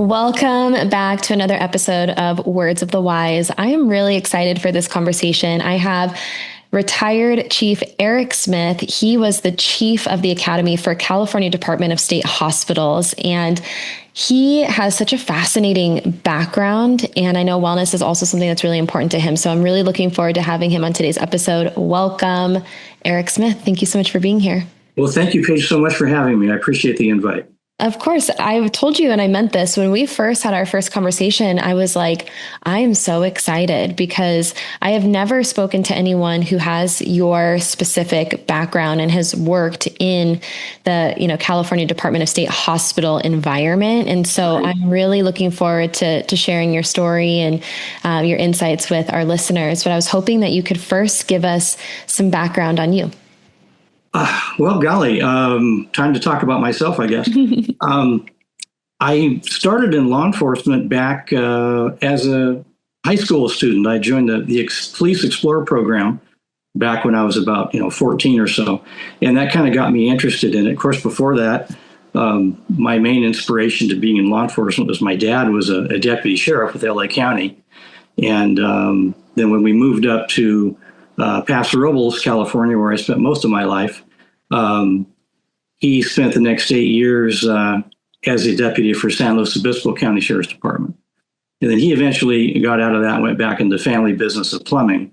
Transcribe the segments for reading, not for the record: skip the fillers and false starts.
Welcome back to another episode of Words of the Wise. I am really excited for this conversation. I have retired Chief Eric Smith. He was the chief of the Academy for California Department of State Hospitals, and he has such a fascinating background. And I know wellness is also something that's really important to him. So I'm really looking forward to having him on today's episode. Welcome, Eric Smith. Thank you so much for being here. Well, thank you, Paige, so much for having me. I appreciate the invite. Of course, I told you, and I meant this, when we first had our first conversation, I was like, I am so excited because I have never spoken to anyone who has your specific background and has worked in the, California Department of State hospital environment. And so Right. I'm really looking forward to sharing your story and your insights with our listeners. But I was hoping that you could first give us some background on you. Well, golly, time to talk about myself, I guess. I started in law enforcement back as a high school student. I joined the Police Explorer program back when I was about 14 or so, and that kind of got me interested in it. Of course, before that, my main inspiration to being in law enforcement was my dad was a deputy sheriff with LA County, and then when we moved up to Paso Robles, California, where I spent most of my life. He spent the next 8 years as a deputy for San Luis Obispo County Sheriff's Department. And then he eventually got out of that and went back into the family business of plumbing,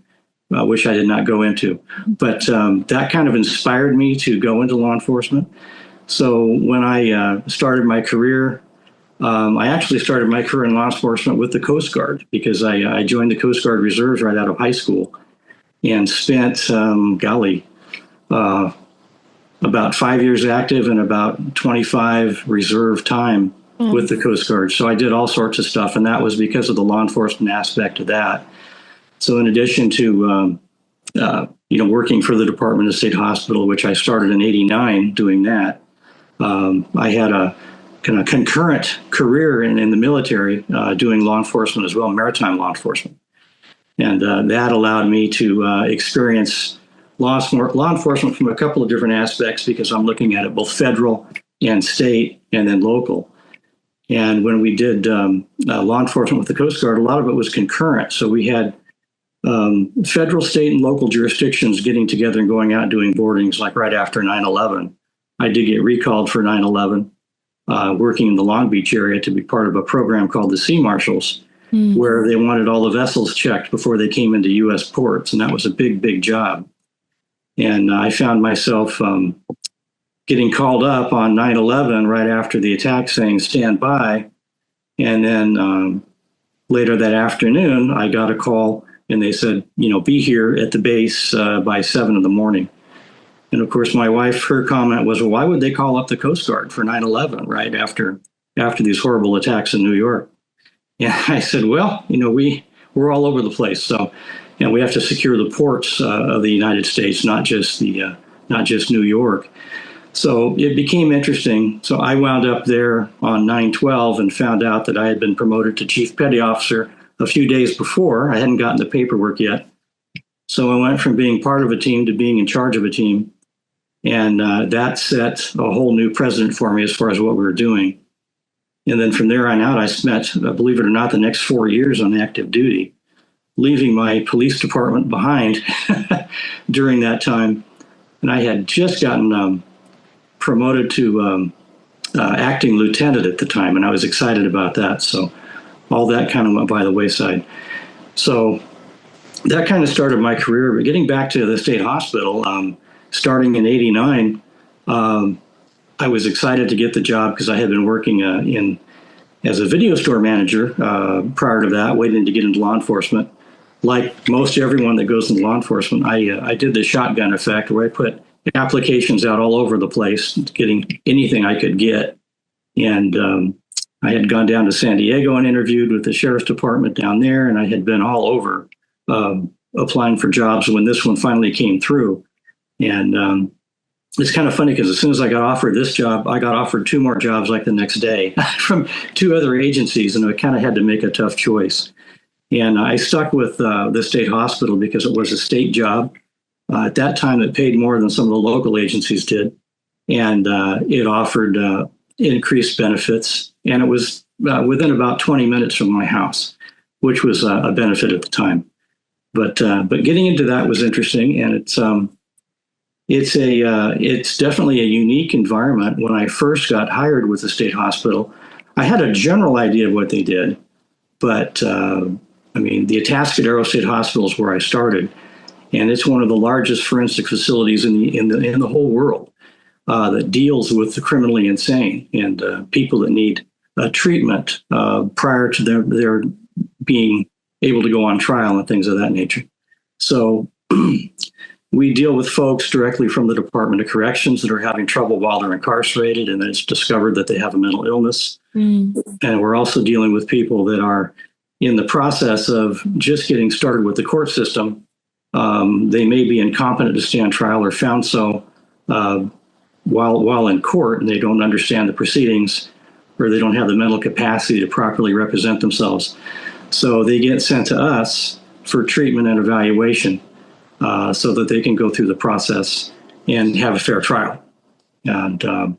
which I did not go into. But that kind of inspired me to go into law enforcement. So when I started my career, I actually started my career in law enforcement with the Coast Guard because I joined the Coast Guard Reserves right out of high school and spent, about 5 years active and about 25 reserve time with the Coast Guard. So I did all sorts of stuff, and that was because of the law enforcement aspect of that. So in addition to, working for the Department of State Hospital, which I started in '89 doing that, I had a kind of concurrent career in the military doing law enforcement as well, maritime law enforcement. And that allowed me to experience law enforcement from a couple of different aspects because I'm looking at it both federal and state and then local. And when we did law enforcement with the Coast Guard, a lot of it was concurrent. So we had federal, state, and local jurisdictions getting together and going out and doing boardings like right after 9/11. I did get recalled for 9/11, working in the Long Beach area to be part of a program called the Sea Marshals, where they wanted all the vessels checked before they came into U.S. ports. And that was a big, big job. And I found myself getting called up on 9/11 right after the attack saying, stand by. And then later that afternoon, I got a call and they said, be here at the base by 7 a.m. And of course, my wife, her comment was, well, why would they call up the Coast Guard for 9/11 right after these horrible attacks in New York? And I said, well, we're all over the place. So, we have to secure the ports of the United States, not just New York. So it became interesting. So I wound up there on 9/12 and found out that I had been promoted to Chief Petty Officer a few days before. I hadn't gotten the paperwork yet. So I went from being part of a team to being in charge of a team. And that set a whole new precedent for me as far as what we were doing. And then from there on out, I spent, believe it or not, the next 4 years on active duty, leaving my police department behind during that time. And I had just gotten promoted to acting lieutenant at the time, and I was excited about that. So all that kind of went by the wayside. So that kind of started my career. But getting back to the state hospital, starting in '89, I was excited to get the job because I had been working as a video store manager prior to that, waiting to get into law enforcement. Like most everyone that goes into law enforcement, I did the shotgun effect where I put applications out all over the place, getting anything I could get. And I had gone down to San Diego and interviewed with the sheriff's department down there, and I had been all over applying for jobs when this one finally came through. And it's kind of funny because as soon as I got offered this job, I got offered 2 more jobs like the next day from 2 other agencies, and I kind of had to make a tough choice. And I stuck with the state hospital because it was a state job. At that time, it paid more than some of the local agencies did. And it offered increased benefits. And it was within about 20 minutes from my house, which was a benefit at the time. But getting into that was interesting, and it's definitely a unique environment. When I first got hired with the state hospital, I had a general idea of what they did, but the Atascadero State Hospital is where I started, and it's one of the largest forensic facilities in the whole world that deals with the criminally insane and people that need treatment prior to their being able to go on trial and things of that nature. So we deal with folks directly from the Department of Corrections that are having trouble while they're incarcerated, and it's discovered that they have a mental illness. And we're also dealing with people that are in the process of just getting started with the court system. They may be incompetent to stand trial or found so while in court, and they don't understand the proceedings, or they don't have the mental capacity to properly represent themselves. So they get sent to us for treatment and evaluation so that they can go through the process and have a fair trial. And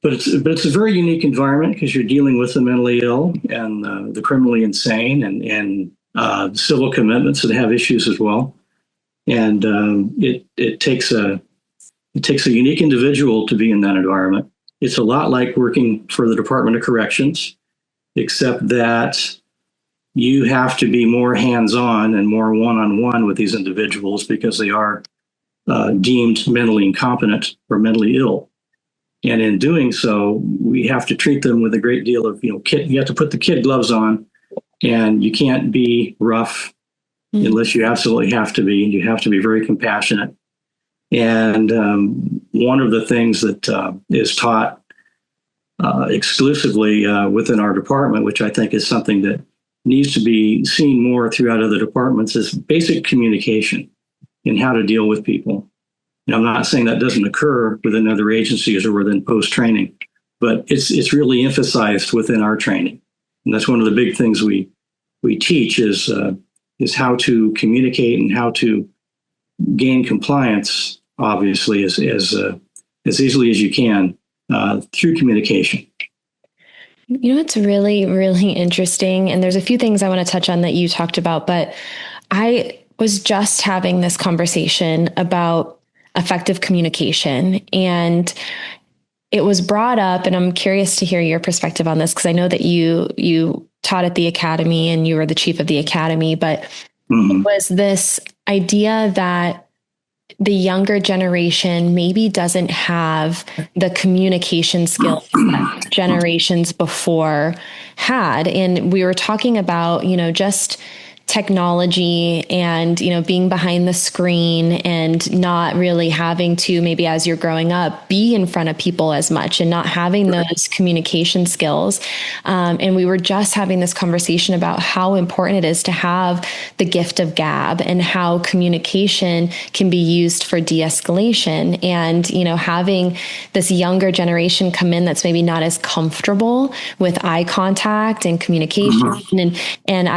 but it's a very unique environment because you're dealing with the mentally ill and the criminally insane and civil commitments that have issues as well. And it takes a unique individual to be in that environment. It's a lot like working for the Department of Corrections, except that you have to be more hands-on and more one-on-one with these individuals because they are deemed mentally incompetent or mentally ill. And in doing so, we have to treat them with a great deal of, you have to put the kid gloves on, and you can't be rough unless you absolutely have to be. You have to be very compassionate. And one of the things that is taught exclusively within our department, which I think is something that needs to be seen more throughout other departments, is basic communication and how to deal with people. And I'm not saying that doesn't occur within other agencies or within post-training, but it's really emphasized within our training. And that's one of the big things we teach is how to communicate and how to gain compliance, obviously, as easily as you can through communication. It's really, really interesting. And there's a few things I want to touch on that you talked about, but I was just having this conversation about effective communication, and it was brought up, and I'm curious to hear your perspective on this because I know that you taught at the academy and you were the chief of the academy, but it was this idea that the younger generation maybe doesn't have the communication skills that generations before had. And we were talking about, just technology and, being behind the screen and not really having to, maybe as you're growing up, be in front of people as much and not having those communication skills. And we were just having this conversation about how important it is to have the gift of gab and how communication can be used for de-escalation. And, having this younger generation come in that's maybe not as comfortable with eye contact and communication. And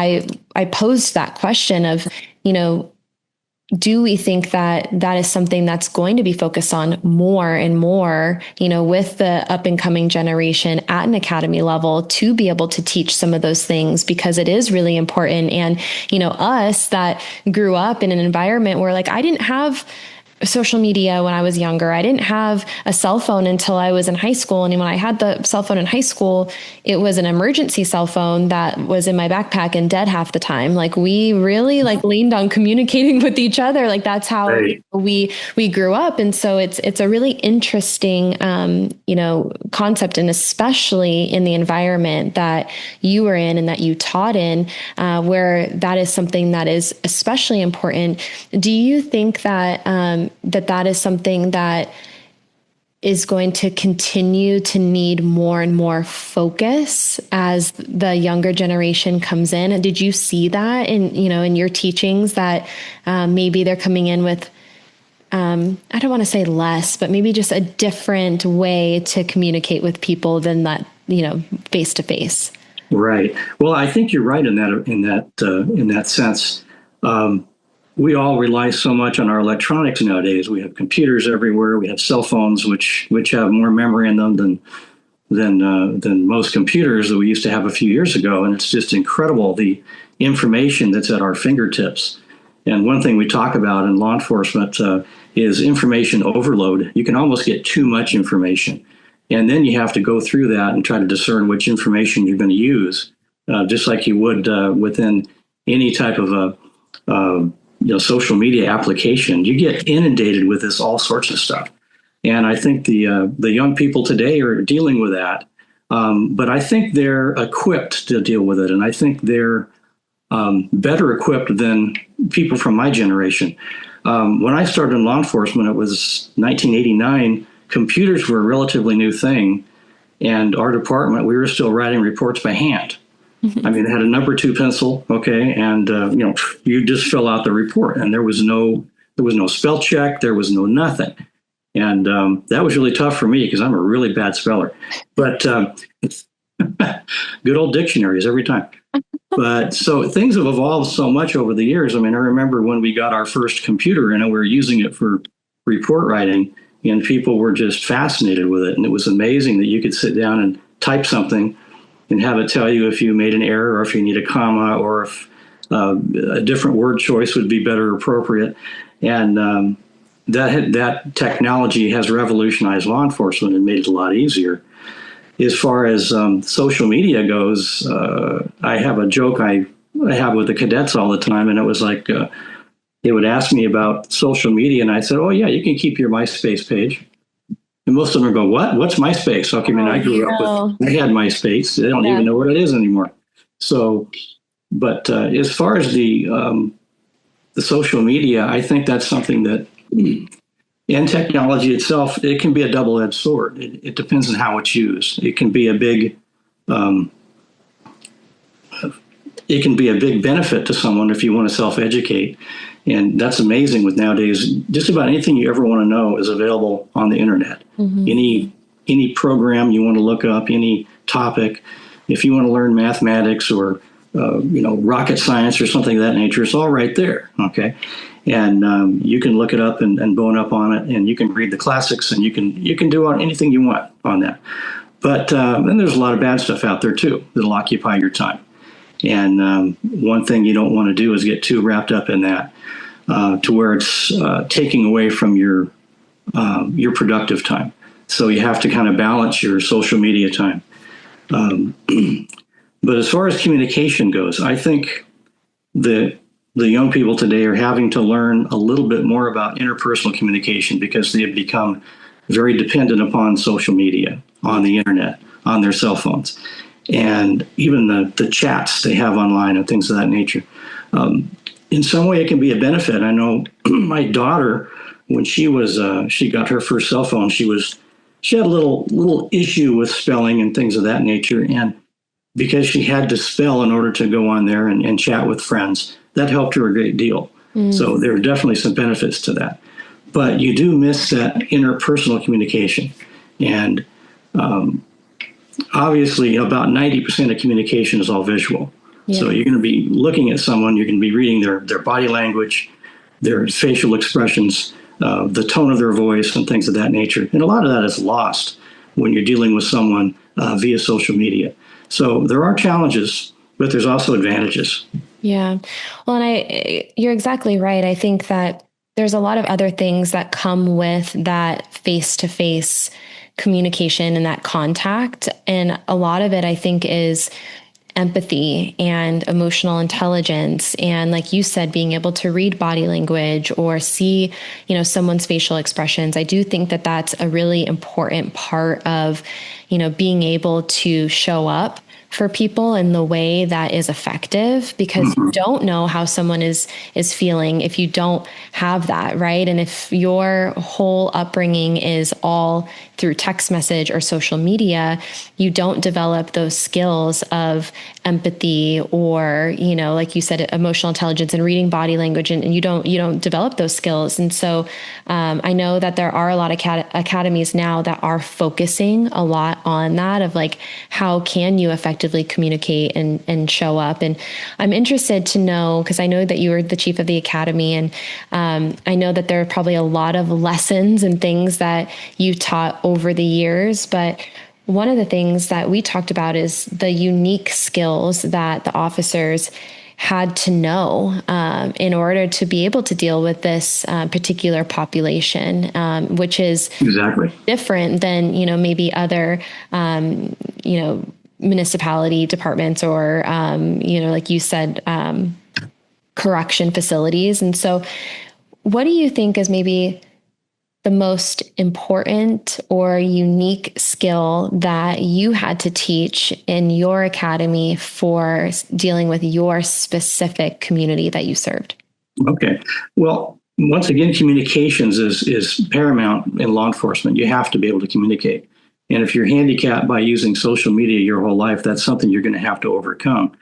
I posed that question of, do we think that that is something that's going to be focused on more and more, with the up and coming generation at an academy level to be able to teach some of those things, because it is really important. And, us that grew up in an environment where I didn't have social media when I was younger. I didn't have a cell phone until I was in high school. And when I had the cell phone in high school, it was an emergency cell phone that was in my backpack and dead half the time. We really leaned on communicating with each other. That's how we grew up. And so it's a really interesting, concept, and especially in the environment that you were in and that you taught in, where that is something that is especially important. Do you think that, that is something that is going to continue to need more and more focus as the younger generation comes in? And did you see that in your teachings, that maybe they're coming in with, I don't want to say less, but maybe just a different way to communicate with people than that, face to face? Right. Well, I think you're right in that sense. We all rely so much on our electronics nowadays. We have computers everywhere. We have cell phones, which have more memory in them than most computers that we used to have a few years ago. And it's just incredible, the information that's at our fingertips. And one thing we talk about in law enforcement is information overload. You can almost get too much information. And then you have to go through that and try to discern which information you're going to use, just like you would within any type of social media application. You get inundated with this all sorts of stuff. And I think the young people today are dealing with that. But I think they're equipped to deal with it. And I think they're better equipped than people from my generation. When I started in law enforcement, it was 1989. Computers were a relatively new thing. And our department, we were still writing reports by hand. I mean, they had a number 2 pencil, okay, and you just fill out the report, and there was no spell check, there was no nothing. And that was really tough for me because I'm a really bad speller. But good old dictionaries every time. But so things have evolved so much over the years. I mean, I remember when we got our first computer and we were using it for report writing, and people were just fascinated with it. And it was amazing that you could sit down and type something and have it tell you if you made an error or if you need a comma or if a different word choice would be better appropriate. And that technology has revolutionized law enforcement and made it a lot easier. As far as social media goes, I have a joke I have with the cadets all the time, and it was like they would ask me about social media, and I said, "Oh yeah, you can keep your MySpace page." And most of them go, "What? What's MySpace?" Okay, I mean, I grew up with, I had MySpace. They don't even know what it is anymore. So, but as far as the social media, I think that's something that. And technology itself, it can be a double-edged sword. It depends on how it's used. It can be a big benefit to someone if you want to self-educate. And that's amazing with nowadays. Just about anything you ever want to know is available on the internet. Mm-hmm. Any program you want to look up, any topic. If you want to learn mathematics or rocket science or something of that nature, it's all right there. Okay. And you can look it up and bone up on it, and you can read the classics, and you can do anything you want on that. But then there's a lot of bad stuff out there too that'll occupy your time. And one thing you don't want to do is get too wrapped up in that to where it's taking away from your productive time. So you have to kind of balance your social media time. But as far as communication goes, I think the young people today are having to learn a little bit more about interpersonal communication because they have become very dependent upon social media, on the internet, on their cell phones, and even the chats they have online and things of that nature. In some way, it can be a benefit. I know my daughter, when she got her first cell phone, she had a little issue with spelling and things of that nature, and because she had to spell in order to go on there and chat with friends, that helped her a great deal. Mm. So there are definitely some benefits to that. But you do miss that interpersonal communication. And obviously, about 90% of communication is all visual. Yeah. So you're going to be looking at someone, you're going to be reading their body language, their facial expressions, the tone of their voice, and things of that nature. And a lot of that is lost when you're dealing with someone via social media. So there are challenges, but there's also advantages. Yeah. Well, and you're exactly right. I think that there's a lot of other things that come with that face-to-face communication and that contact. And a lot of it, I think, is empathy and emotional intelligence. And like you said, being able to read body language or see, someone's facial expressions. I do think that that's a really important part of, being able to show up for people in the way that is effective, because you don't know how someone is feeling if you don't have that, right? And if your whole upbringing is all through text message or social media, you don't develop those skills of empathy or, like you said, emotional intelligence and reading body language, and you don't develop those skills. And so I know that there are a lot of academies now that are focusing a lot on that, of like, how can you effectively communicate and show up? And I'm interested to know, because I know that you were the chief of the academy, and I know that there are probably a lot of lessons and things that you taught over the years, but one of the things that we talked about is the unique skills that the officers had to know in order to be able to deal with this particular population, which is Exactly different than, maybe other, municipality departments or, like you said, correction facilities. And so what do you think is maybe the most important or unique skill that you had to teach in your academy for dealing with your specific community that you served? Okay. Well, once again, communications is paramount in law enforcement. You have to be able to communicate. And if you're handicapped by using social media your whole life, that's something you're going to have to overcome.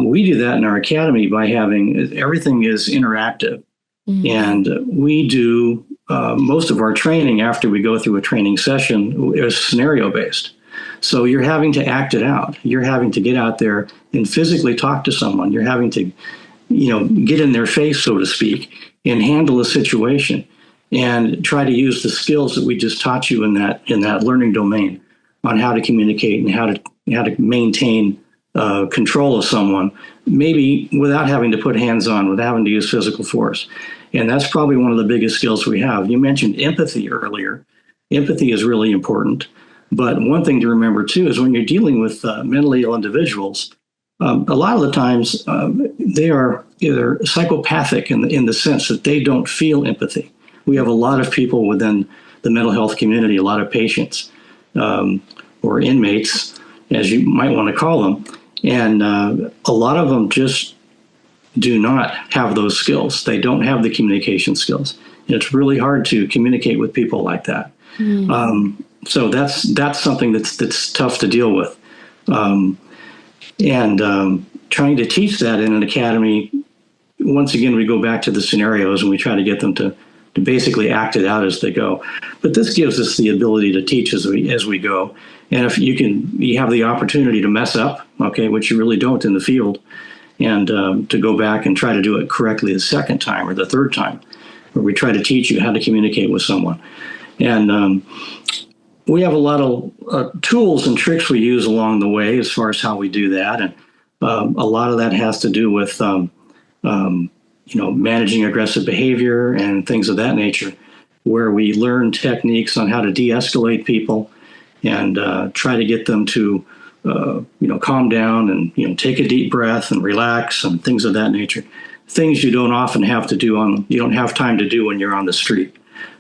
We do that in our academy by having everything is interactive. And we do most of our training after we go through a training session is scenario based. So you're having to act it out. You're having to get out there and physically talk to someone. You're having to, get in their face, so to speak, and handle a situation and try to use the skills that we just taught you in that learning domain on how to communicate and how to maintain control of someone, maybe without having to put hands on, without having to use physical force. And that's probably one of the biggest skills we have. You mentioned empathy earlier. Empathy is really important. But one thing to remember, too, is when you're dealing with mentally ill individuals, a lot of the times they are either psychopathic in the sense that they don't feel empathy. We have a lot of people within the mental health community, a lot of patients or inmates, as you might want to call them. And a lot of them just do not have those skills. They don't have the communication skills. And it's really hard to communicate with people like that. So that's something that's tough to deal with. And trying to teach that in an academy, once again, we go back to the scenarios and we try to get them to basically act it out as they go. But this gives us the ability to teach as we go. And if you have the opportunity to mess up, okay, which you really don't in the field, and to go back and try to do it correctly the second time or the third time, where we try to teach you how to communicate with someone. And we have a lot of tools and tricks we use along the way as far as how we do that. And a lot of that has to do with, managing aggressive behavior and things of that nature, where we learn techniques on how to de-escalate people and try to get them to, calm down and, take a deep breath and relax and things of that nature. Things you don't often have to do you don't have time to do when you're on the street.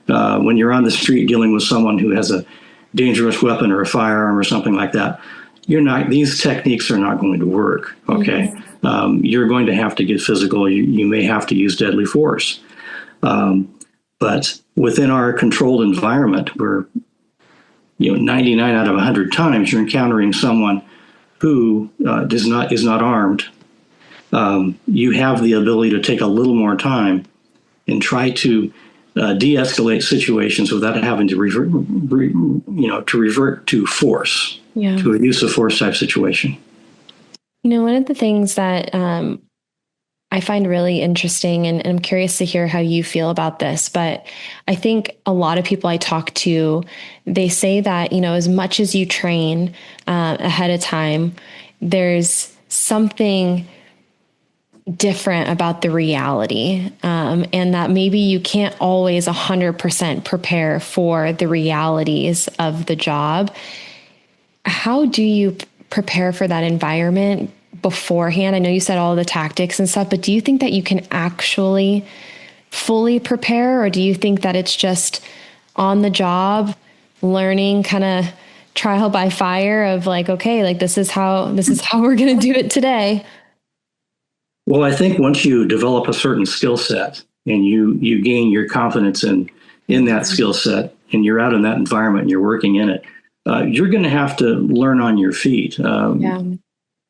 When you're on the street dealing with someone who has a dangerous weapon or a firearm or something like that, these techniques are not going to work. Okay. You're going to have to get physical. You may have to use deadly force. But within our controlled environment, where 99 out of 100 times you're encountering someone who is not armed, you have the ability to take a little more time and try to de-escalate situations without having to revert to force, to a use of force type situation. One of the things that I find really interesting, and I'm curious to hear how you feel about this, but I think a lot of people I talk to, they say that, as much as you train ahead of time, there's something different about the reality, and that maybe you can't always 100% prepare for the realities of the job. How do you prepare for that environment beforehand? I know you said all the tactics and stuff, but do you think that you can actually fully prepare, or do you think that it's just on the job learning, kind of trial by fire of like, okay, like this is how we're going to do it today? Well, I think once you develop a certain skill set and you gain your confidence in that skill set, and you're out in that environment and you're working in it, you're going to have to learn on your feet.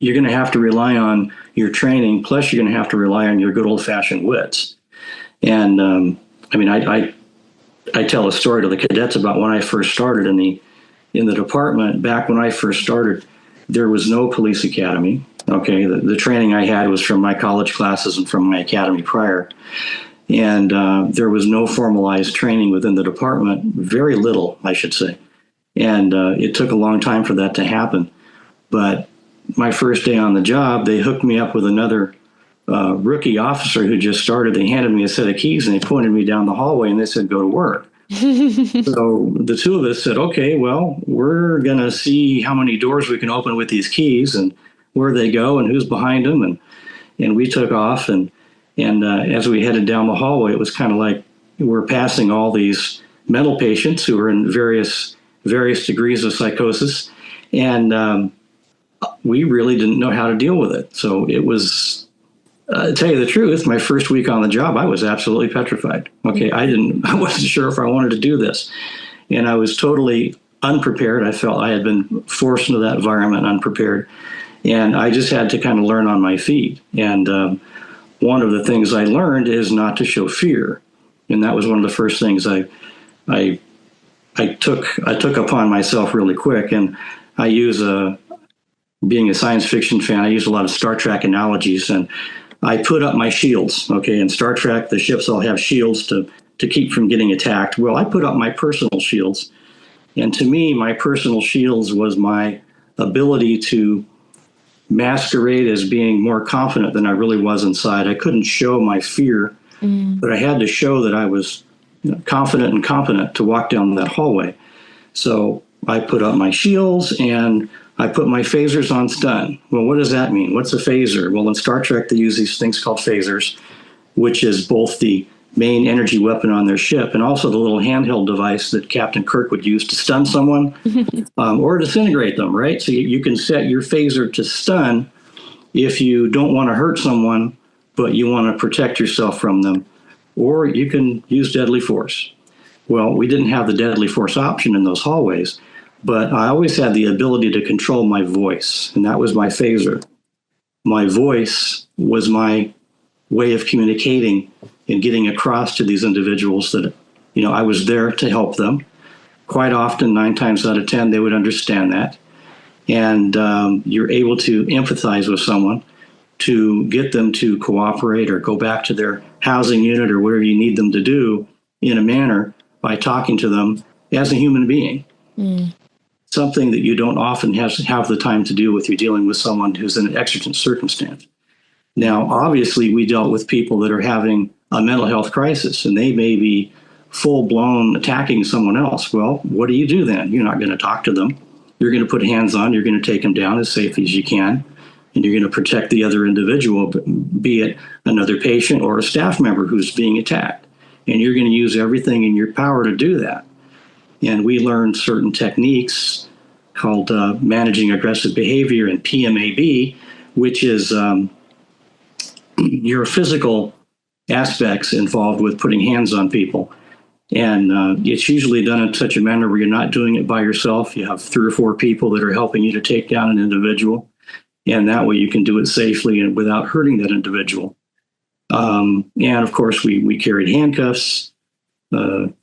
You're going to have to rely on your training, plus you're going to have to rely on your good old-fashioned wits. And I tell a story to the cadets about when I first started in the department. Back when I first started, there was no police academy. Okay, the training I had was from my college classes and from my academy prior. And there was no formalized training within the department, very little, I should say. And it took a long time for that to happen. But my first day on the job, they hooked me up with another rookie officer who just started. They handed me a set of keys and they pointed me down the hallway and they said, go to work. So the two of us said, okay, well, we're going to see how many doors we can open with these keys and where they go and who's behind them. And we took off. And as we headed down the hallway, it was kind of like we're passing all these mental patients who were in various degrees of psychosis. And we really didn't know how to deal with it. So it was, to tell you the truth, my first week on the job, I was absolutely petrified. Okay, I wasn't sure if I wanted to do this. And I was totally unprepared. I felt I had been forced into that environment unprepared. And I just had to kind of learn on my feet. And one of the things I learned is not to show fear. And that was one of the first things I took upon myself really quick. And I use being a science fiction fan, I use a lot of Star Trek analogies, and I put up my shields. Okay, in Star Trek, the ships all have shields to keep from getting attacked. Well, I put up my personal shields, and to me, my personal shields was my ability to masquerade as being more confident than I really was inside. I couldn't show my fear, but I had to show that I was confident and competent to walk down that hallway. So I put up my shields and I put my phasers on stun. Well, what does that mean? What's a phaser? Well, in Star Trek, they use these things called phasers, which is both the main energy weapon on their ship and also the little handheld device that Captain Kirk would use to stun someone or disintegrate them, right? So you can set your phaser to stun if you don't want to hurt someone, but you want to protect yourself from them, or you can use deadly force. Well, we didn't have the deadly force option in those hallways, but I always had the ability to control my voice, and that was my phaser. My voice was my way of communicating and getting across to these individuals that, I was there to help them. Quite often, 9 times out of 10, they would understand that. And you're able to empathize with someone to get them to cooperate or go back to their housing unit or whatever you need them to do in a manner by talking to them as a human being. Something that you don't often have the time to do if you're dealing with someone who's in an exigent circumstance. Now, obviously, we dealt with people that are having a mental health crisis, and they may be full-blown attacking someone else. Well, what do you do then? You're not going to talk to them. You're going to put hands on. You're going to take them down as safely as you can, and you're going to protect the other individual, be it another patient or a staff member who's being attacked. And you're going to use everything in your power to do that. And we learned certain techniques called managing aggressive behavior and PMAB, which is your physical aspects involved with putting hands on people. And it's usually done in such a manner where you're not doing it by yourself. You have 3 or 4 people that are helping you to take down an individual. And that way you can do it safely and without hurting that individual. And of course, we carried handcuffs.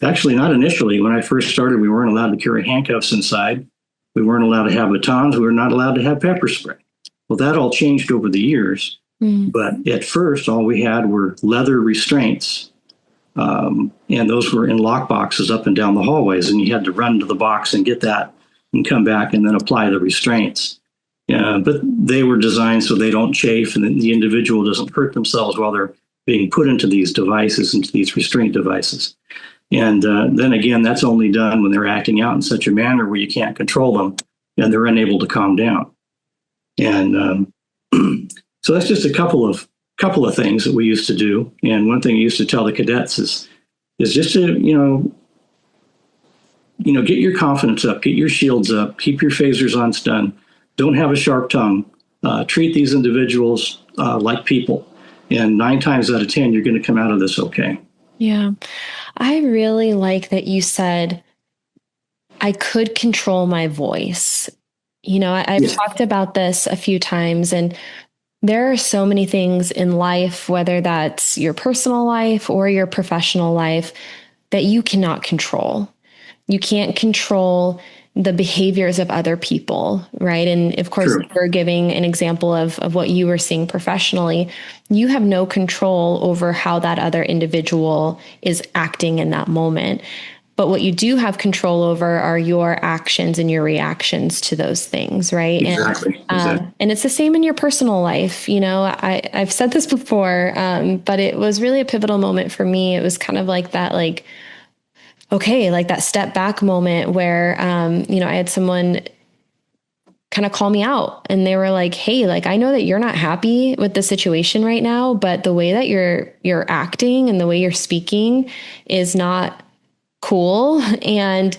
Actually, not initially. When I first started, we weren't allowed to carry handcuffs inside. We weren't allowed to have batons. We were not allowed to have pepper spray. Well, that all changed over the years. But at first, all we had were leather restraints. And those were in lock boxes up and down the hallways. And you had to run to the box and get that and come back and then apply the restraints. But they were designed so they don't chafe and the individual doesn't hurt themselves while they're being put into these devices, into these restraint devices. And then again, that's only done when they're acting out in such a manner where you can't control them and they're unable to calm down. And so that's just a couple of things that we used to do. And one thing I used to tell the cadets is just to, get your confidence up, get your shields up, keep your phasers on stun, don't have a sharp tongue, treat these individuals like people. And 9 times out of 10, you're going to come out of this okay. Yeah. I really like that you said, I could control my voice. I've talked about this a few times, and there are so many things in life, whether that's your personal life or your professional life, that you cannot control. You can't control the behaviors of other people, right? And of course, we're giving an example of what you were seeing professionally. You have no control over how that other individual is acting in that moment. But what you do have control over are your actions and your reactions to those things, right? Exactly. And it's the same in your personal life. I've said this before, but it was really a pivotal moment for me. It was kind of like that, like, okay, like that step back moment where, I had someone kind of call me out, and they were like, "Hey, like, I know that you're not happy with the situation right now, but the way that you're acting and the way you're speaking is not cool." And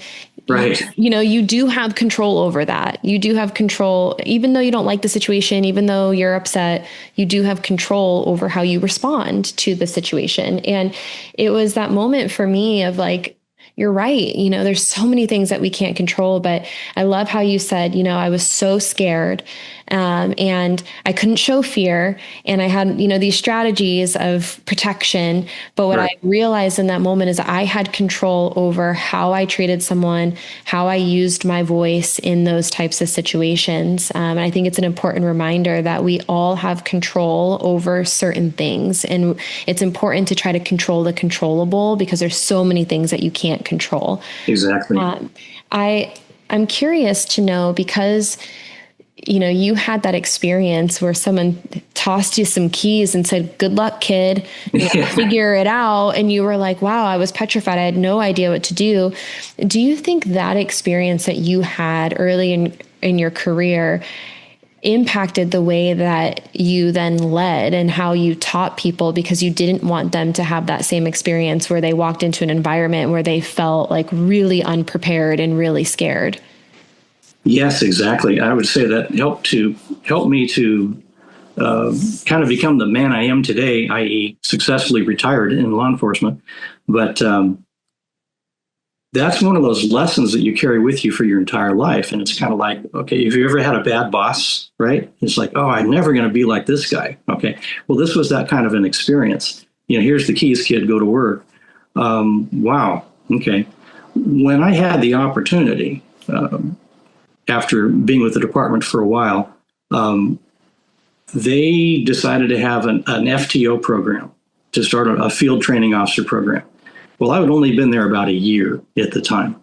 Right. you do have control over that. You do have control, even though you don't like the situation, even though you're upset, you do have control over how you respond to the situation. And it was that moment for me of like, you're right. There's so many things that we can't control, but I love how you said, I was so scared, and I couldn't show fear. And I had, these strategies of protection. But what I realized in that moment is I had control over how I treated someone, how I used my voice in those types of situations. And I think it's an important reminder that we all have control over certain things. And it's important to try to control the controllable, because there's so many things that you can't control. Exactly. I'm curious to know, because you had that experience where someone tossed you some keys and said, "Good luck, kid, figure it out." And you were like, wow, I was petrified. I had no idea what to do. Do you think that experience that you had early in your career impacted the way that you then led and how you taught people, because you didn't want them to have that same experience where they walked into an environment where they felt like really unprepared and really scared? Yes, exactly. I would say that help me to kind of become the man I am today, i.e., successfully retired in law enforcement. But that's one of those lessons that you carry with you for your entire life. And it's kind of like, okay, if you ever had a bad boss, right? It's like, oh, I'm never going to be like this guy. Okay. Well, this was that kind of an experience. Here's the keys, kid, go to work. Wow. Okay. When I had the opportunity, after being with the department for a while, they decided to have an FTO program, to start a field training officer program. Well, I had only been there about a year at the time,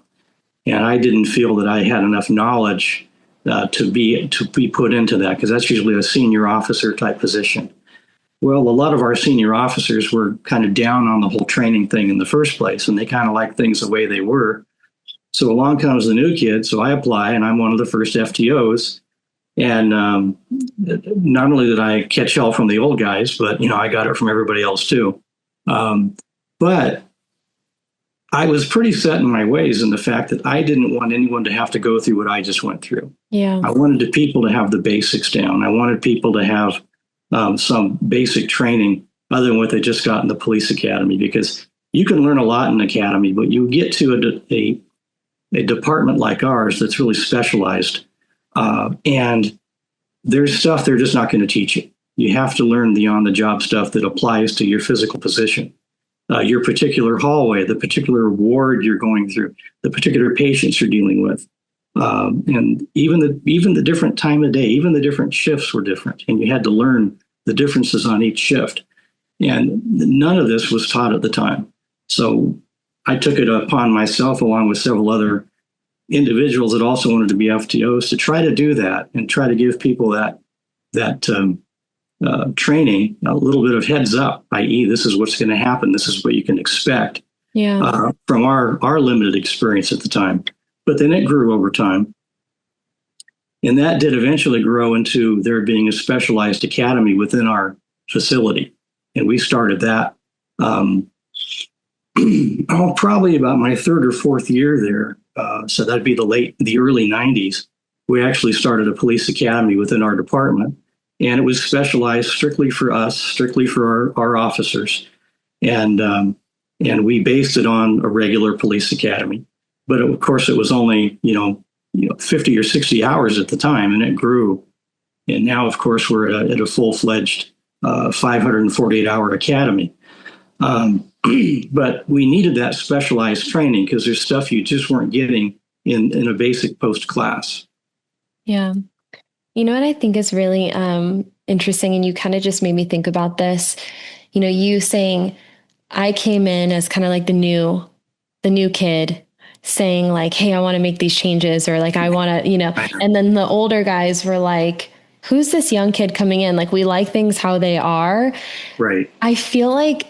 and I didn't feel that I had enough knowledge to be put into that, because that's usually a senior officer type position. Well, a lot of our senior officers were kind of down on the whole training thing in the first place, and they kind of liked things the way they were. So along comes the new kid. So I apply, and I'm one of the first FTOs. And not only did I catch hell from the old guys, but I got it from everybody else too. But I was pretty set in my ways in the fact that I didn't want anyone to have to go through what I just went through. Yeah. I wanted the people to have the basics down. I wanted people to have some basic training other than what they just got in the police academy, because you can learn a lot in academy, but you get to a department like ours that's really specialized, and there's stuff they're just not going to teach you. You have to learn the on-the-job stuff that applies to your physical position, your particular hallway, the particular ward you're going through, the particular patients you're dealing with, and even the different time of day, even the different shifts were different, and you had to learn the differences on each shift. And none of this was taught at the time. So I took it upon myself, along with several other individuals that also wanted to be FTOs, to try to do that and try to give people that training, a little bit of heads up, i.e., this is what's going to happen. This is what you can expect from our limited experience at the time. But then it grew over time. And that did eventually grow into there being a specialized academy within our facility. And we started that probably about my third or fourth year there. So that'd be the early 90s. We actually started a police academy within our department, and it was specialized strictly for us, strictly for our officers. And we based it on a regular police academy. But of course, it was only, 50 or 60 hours at the time, and it grew. And now, of course, we're at a full-fledged 548-hour academy. But we needed that specialized training because there's stuff you just weren't getting in a basic post class. Yeah. What I think is really interesting, and you kind of just made me think about this, you saying I came in as kind of like the new kid saying like, hey, I want to make these changes, or like, I want to, I know. and then the older guys were like, who's this young kid coming in? Like, we like things how they are. Right. I feel like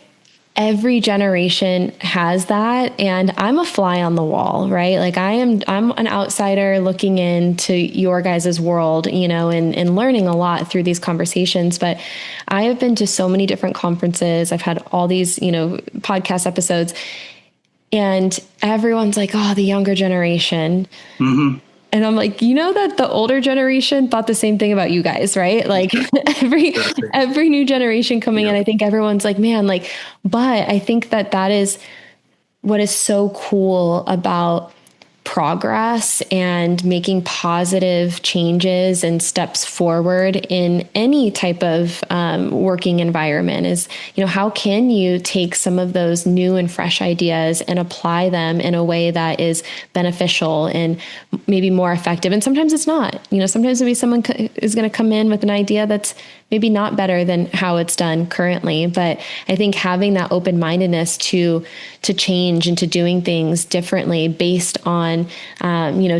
every generation has that. And I'm a fly on the wall, right? Like I'm an outsider looking into your guys' world, and learning a lot through these conversations. But I have been to so many different conferences. I've had all these, podcast episodes, and everyone's like, oh, the younger generation. Mm-hmm. And I'm like, that the older generation thought the same thing about you guys, right? Like every Exactly. every new generation coming in, Yeah. I think everyone's like, man, like, but I think that is what is so cool about progress and making positive changes and steps forward in any type of working environment is, how can you take some of those new and fresh ideas and apply them in a way that is beneficial and maybe more effective? And sometimes it's not. Sometimes maybe someone is going to come in with an idea that's maybe not better than how it's done currently. But I think having that open-mindedness to change and to doing things differently based on,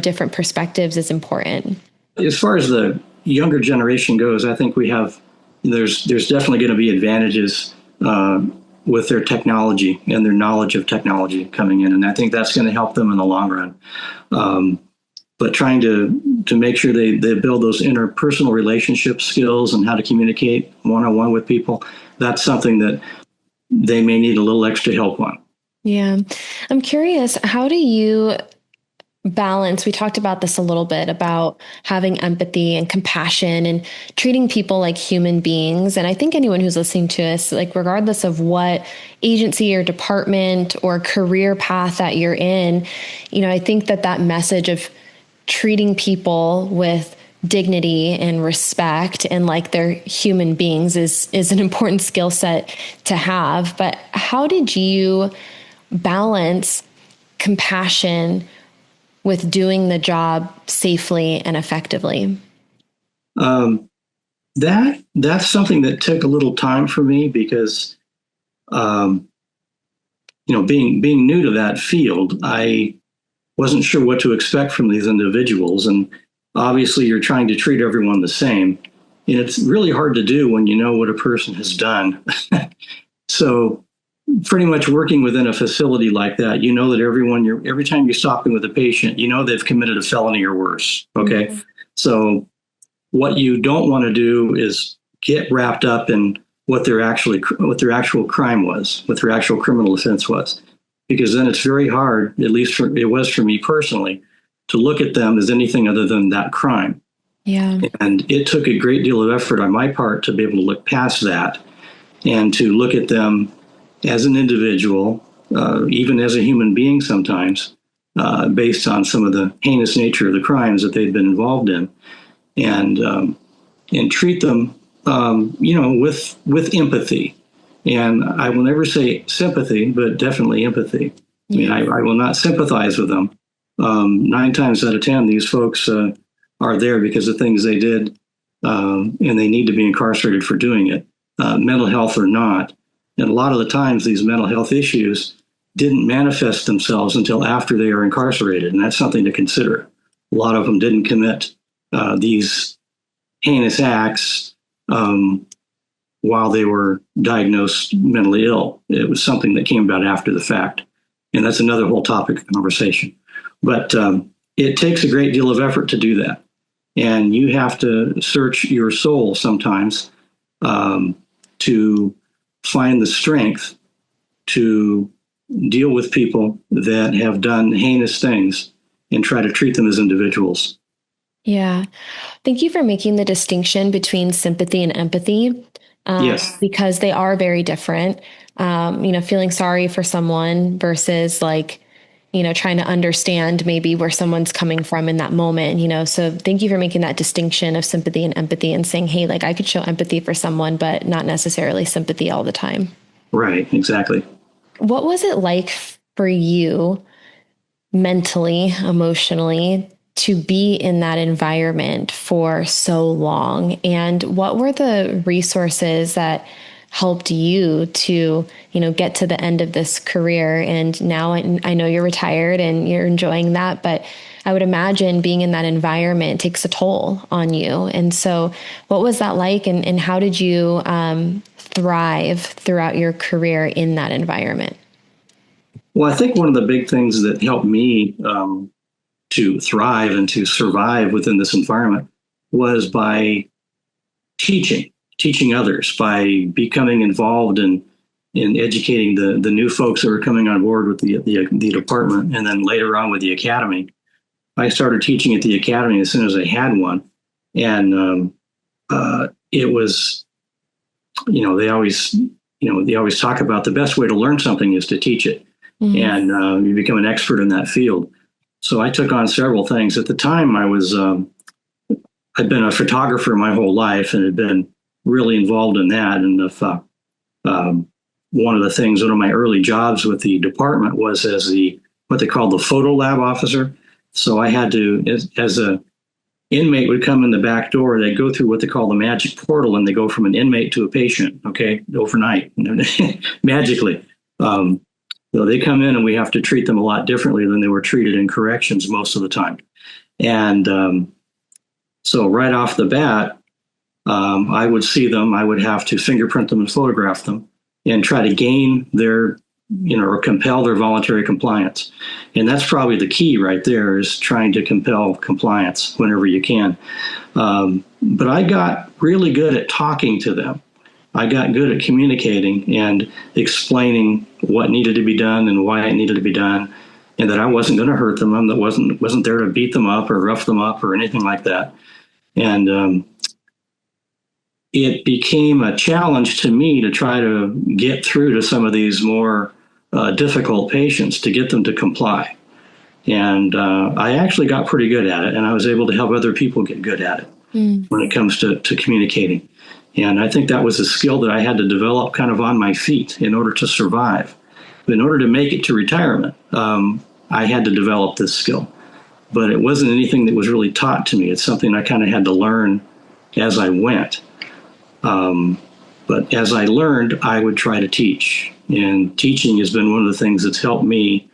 different perspectives is important. As far as the younger generation goes, I think there's definitely going to be advantages with their technology and their knowledge of technology coming in, and I think that's going to help them in the long run. But trying to make sure they build those interpersonal relationship skills and how to communicate one-on-one with people, that's something that they may need a little extra help on. Yeah. I'm curious, how do you balance? We talked about this a little bit about having empathy and compassion and treating people like human beings. And I think anyone who's listening to us, like regardless of what agency or department or career path that you're in, I think that message of treating people with dignity and respect and like they're human beings is an important skill set to have. But how did you balance compassion with doing the job safely and effectively? That's something that took a little time for me because, being new to that field, I wasn't sure what to expect from these individuals. And obviously, you're trying to treat everyone the same. And it's really hard to do when you know what a person has done. So, pretty much working within a facility like that, that every time you're stopping with a patient, they've committed a felony or worse. Okay. Mm-hmm. So, what you don't want to do is get wrapped up in what their actual crime was, what their actual criminal offense was, because then it's very hard, at least it was for me personally, to look at them as anything other than that crime. Yeah. And it took a great deal of effort on my part to be able to look past that and to look at them as an individual, even as a human being sometimes, based on some of the heinous nature of the crimes that they'd been involved in, and treat them, with empathy. And I will never say sympathy, but definitely empathy. Yeah. I mean, I will not sympathize with them. 9 times out of 10, these folks are there because of things they did, and they need to be incarcerated for doing it, mental health or not. And a lot of the times, these mental health issues didn't manifest themselves until after they are incarcerated, and that's something to consider. A lot of them didn't commit these heinous acts while they were diagnosed mentally ill. It was something that came about after the fact. And that's another whole topic of conversation. But it takes a great deal of effort to do that. And you have to search your soul sometimes to find the strength to deal with people that have done heinous things and try to treat them as individuals. Yeah. Thank you for making the distinction between sympathy and empathy. Yes. Because they are very different. Feeling sorry for someone versus like, trying to understand maybe where someone's coming from in that moment, so thank you for making that distinction of sympathy and empathy and saying, hey, like I could show empathy for someone, but not necessarily sympathy all the time. Right. Exactly. What was it like for you mentally, emotionally, to be in that environment for so long? And what were the resources that helped you to, get to the end of this career. And now I know you're retired and you're enjoying that, but I would imagine being in that environment takes a toll on you. And so what was that like? And how did you thrive throughout your career in that environment? Well, I think one of the big things that helped me to thrive and to survive within this environment was by teaching others, by becoming involved in educating the new folks that were coming on board with the department, and then later on with the academy. I started teaching at the academy as soon as I had one, and it was, they always talk about the best way to learn something is to teach it, and you become an expert in that field. So I took on several things. At the time, I'd been a photographer my whole life and had been really involved in that. And one of my early jobs with the department was as what they called the photo lab officer. So I had to, as a inmate would come in the back door, they'd go through what they call the magic portal, and they go from an inmate to a patient, overnight, magically. So they come in and we have to treat them a lot differently than they were treated in corrections most of the time. And so right off the bat, I would see them, I would have to fingerprint them and photograph them and try to gain their, or compel their voluntary compliance. And that's probably the key right there, is trying to compel compliance whenever you can. But I got really good at talking to them. I got good at communicating and explaining what needed to be done and why it needed to be done, and that I wasn't going to hurt them. I wasn't there to beat them up or rough them up or anything like that. And it became a challenge to me to try to get through to some of these more difficult patients, to get them to comply. And I actually got pretty good at it, and I was able to help other people get good at it when it comes to communicating. And I think that was a skill that I had to develop kind of on my feet in order to survive. In order to make it to retirement, I had to develop this skill. But it wasn't anything that was really taught to me. It's something I kind of had to learn as I went. But as I learned, I would try to teach. And teaching has been one of the things that's helped me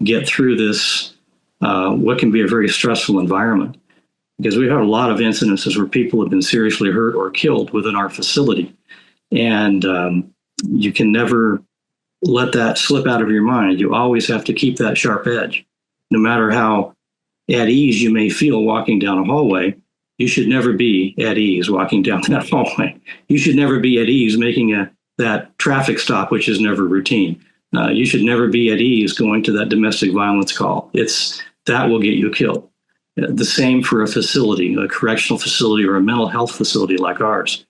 get through this, what can be a very stressful environment. Because we've had a lot of incidences where people have been seriously hurt or killed within our facility. And you can never let that slip out of your mind. You always have to keep that sharp edge. No matter how at ease you may feel walking down a hallway, you should never be at ease walking down that hallway. You should never be at ease making that traffic stop, which is never routine. You should never be at ease going to that domestic violence call. That will get you killed. The same for a facility, a correctional facility or a mental health facility like ours.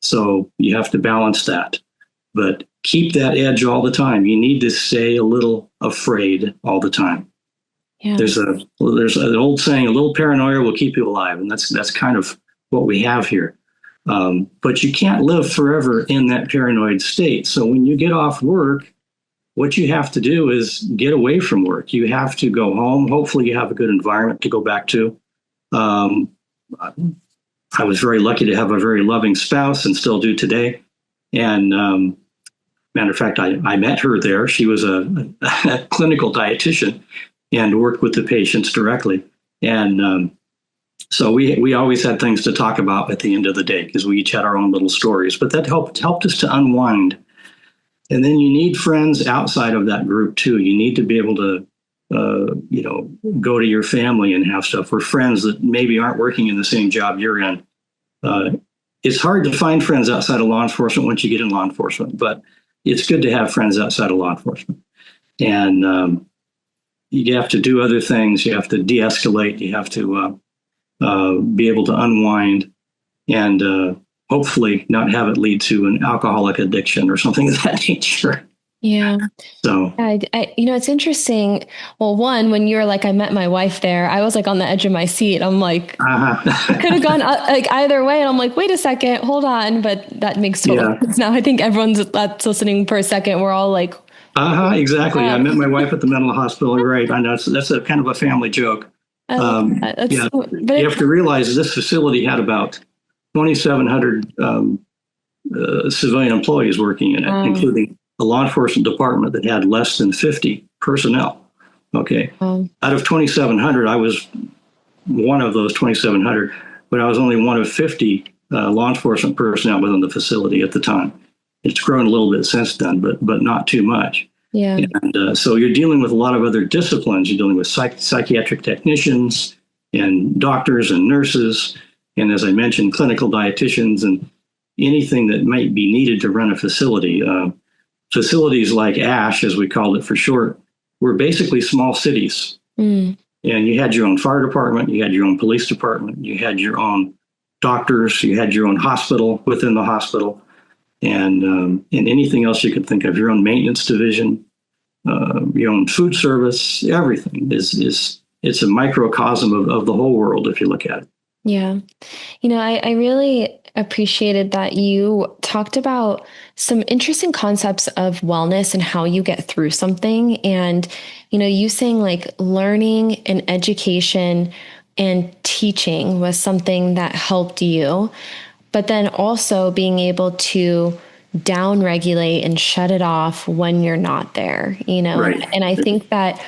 So you have to balance that. But keep that edge all the time. You need to stay a little afraid all the time. Yeah. There's an old saying, a little paranoia will keep you alive. And that's kind of what we have here. But you can't live forever in that paranoid state. So when you get off work, what you have to do is get away from work. You have to go home. Hopefully you have a good environment to go back to. I was very lucky to have a very loving spouse and still do today. And matter of fact, I met her there. She was a clinical dietitian and worked with the patients directly. And so we always had things to talk about at the end of the day because we each had our own little stories. But that helped us to unwind. And then you need friends outside of that group too. You need to be able to, go to your family and have stuff, or friends that maybe aren't working in the same job you're in. It's hard to find friends outside of law enforcement once you get in law enforcement, but it's good to have friends outside of law enforcement. And you have to do other things. You have to de-escalate. You have to be able to unwind and hopefully not have it lead to an alcoholic addiction or something of that nature. Yeah. So, it's interesting. Well, one, when you were like, I met my wife there, I was like on the edge of my seat. I'm like, it could have gone like either way. And I'm like, wait a second, hold on. But that makes total sense now. I think everyone's that's listening for a second. We're all like, exactly. I met my wife at the mental hospital. Right. I know that's a kind of a family joke. But you have to realize this facility had about 2,700 civilian employees working in it, including a law enforcement department that had less than 50 personnel. Okay. Out of 2,700, I was one of those 2,700, but I was only one of 50 law enforcement personnel within the facility at the time. It's grown a little bit since then, but not too much. Yeah. And so you're dealing with a lot of other disciplines. You're dealing with psychiatric technicians and doctors and nurses. And as I mentioned, clinical dietitians and anything that might be needed to run a facility. Facilities like ASH, as we called it for short, were basically small cities. And you had your own fire department, you had your own police department, you had your own doctors, you had your own hospital within the hospital, and anything else you could think of, your own maintenance division, your own food service, everything it's a microcosm of the whole world if you look at it. Yeah. I really appreciated that you talked about some interesting concepts of wellness and how you get through something. And, you saying like learning and education and teaching was something that helped you, but then also being able to down regulate and shut it off when you're not there, Right. And I think that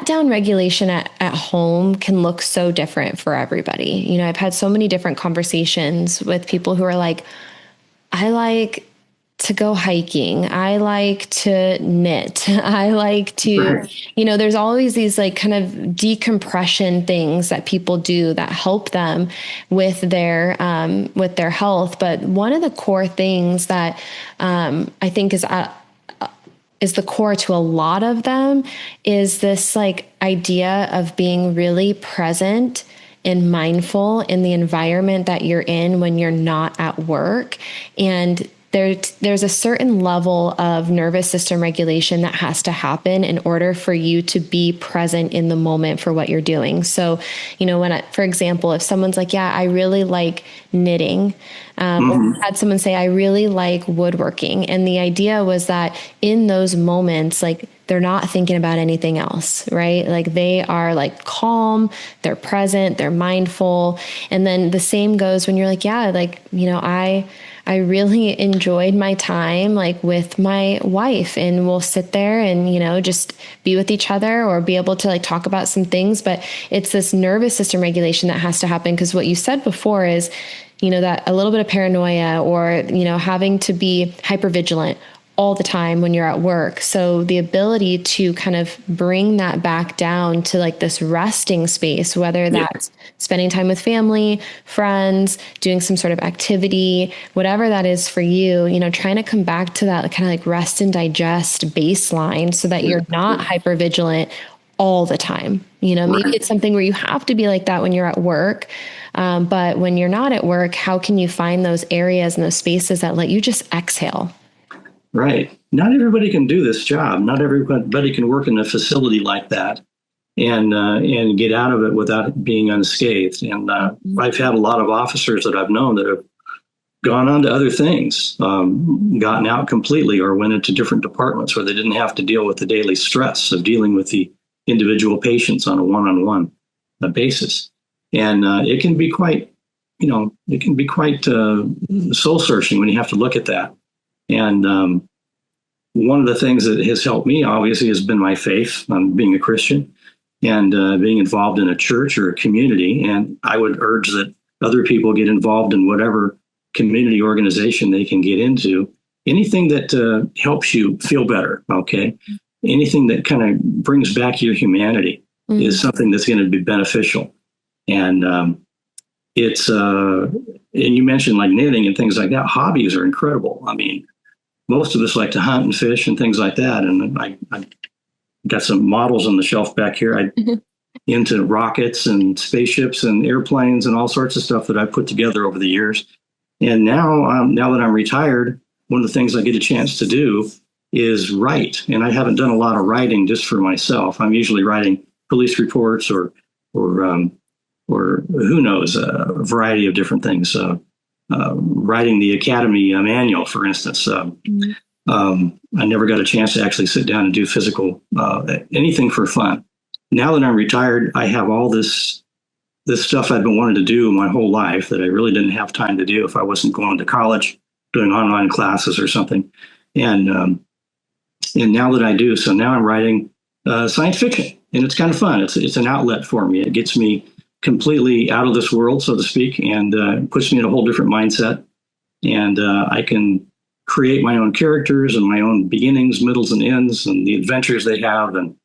down regulation at home can look so different for everybody. I've had so many different conversations with people who are like, I like to go hiking. I like to knit. I like to, there's always these like kind of decompression things that people do that help them with their health. But one of the core things that I think is the core to a lot of them is this like idea of being really present and mindful in the environment that you're in when you're not at work. And there's a certain level of nervous system regulation that has to happen in order for you to be present in the moment for what you're doing. So, for example, if someone's like, yeah, I really like knitting, or had someone say, I really like woodworking. And the idea was that in those moments, like they're not thinking about anything else, right? Like they are like calm, they're present, they're mindful. And then the same goes when you're like, yeah, like, I really enjoyed my time like with my wife, and we'll sit there and, just be with each other or be able to like talk about some things. But it's this nervous system regulation that has to happen, because what you said before is, that a little bit of paranoia or, having to be hypervigilant all the time when you're at work. So the ability to kind of bring that back down to like this resting space, whether that's spending time with family, friends, doing some sort of activity, whatever that is for you, trying to come back to that kind of like rest and digest baseline so that you're not hypervigilant all the time. Maybe it's something where you have to be like that when you're at work. But when you're not at work, how can you find those areas and those spaces that let you just exhale? Right. Not everybody can do this job. Not everybody can work in a facility like that and get out of it without being unscathed. And I've had a lot of officers that I've known that have gone on to other things, gotten out completely, or went into different departments where they didn't have to deal with the daily stress of dealing with the individual patients on a one-on-one basis. And it can be quite soul searching when you have to look at that. And one of the things that has helped me, obviously, has been my faith, being a Christian, and being involved in a church or a community. And I would urge that other people get involved in whatever community organization they can get into. Anything that helps you feel better, okay? Anything that kind of brings back your humanity is something that's going to be beneficial. And and you mentioned like knitting and things like that. Hobbies are incredible. I mean, most of us like to hunt and fish and things like that. And I got some models on the shelf back here. I'm into rockets and spaceships and airplanes and all sorts of stuff that I've put together over the years. And now that I'm retired, one of the things I get a chance to do is write. And I haven't done a lot of writing just for myself. I'm usually writing police reports or who knows, a variety of different things. Writing the Academy manual, for instance. I never got a chance to actually sit down and do physical anything for fun. Now that I'm retired, I have all this stuff I've been wanting to do my whole life that I really didn't have time to do if I wasn't going to college doing online classes or something. And now that I do, so now I'm writing science fiction, and it's kind of fun. It's an outlet for me. It gets me completely out of this world, so to speak, and puts me in a whole different mindset. And I can create my own characters and my own beginnings, middles, and ends, and the adventures they have, and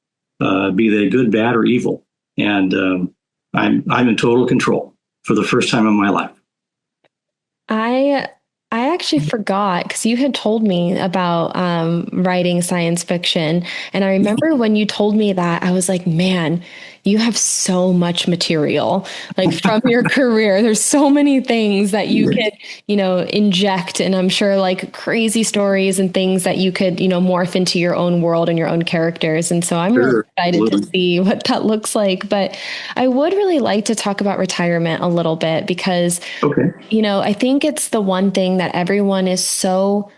be they good, bad, or evil. And I'm in total control for the first time in my life. I actually forgot because you had told me about writing science fiction. And I remember when you told me that, I was like, man, you have so much material, like from your career. There's so many things that you could, inject. And I'm sure like crazy stories and things that you could, morph into your own world and your own characters. And so I'm really excited to see what that looks like. But I would really like to talk about retirement a little bit because, I think it's the one thing that everyone is so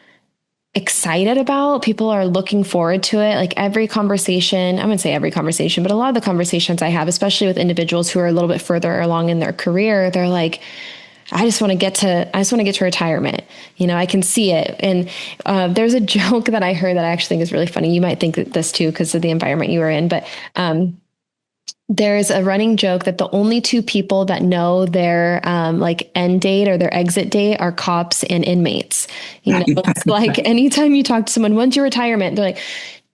excited about. People are looking forward to it. Like every conversation, I wouldn't say every conversation, but a lot of the conversations I have, especially with individuals who are a little bit further along in their career, they're like, I just want to get to retirement. I can see it. And there's a joke that I heard that I actually think is really funny. You might think that this too, because of the environment you were in, but there's a running joke that the only two people that know their like end date or their exit date are cops and inmates. It's like anytime you talk to someone, when's your retirement? They're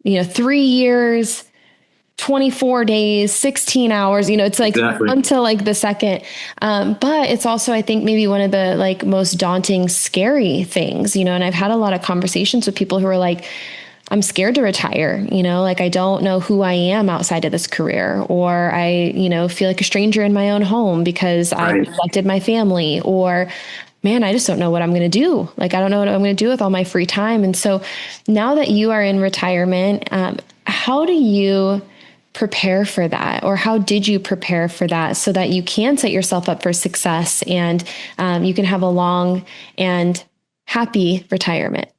like, 3 years, 24 days, 16 hours, it's like until like the second. But it's also, I think, maybe one of the like most daunting, scary things, and I've had a lot of conversations with people who are like, I'm scared to retire, like I don't know who I am outside of this career, or I, feel like a stranger in my own home because I neglected my family, or man, I just don't know what I'm going to do. Like, I don't know what I'm going to do with all my free time. And so now that you are in retirement, how do you prepare for that? Or how did you prepare for that so that you can set yourself up for success and you can have a long and happy retirement?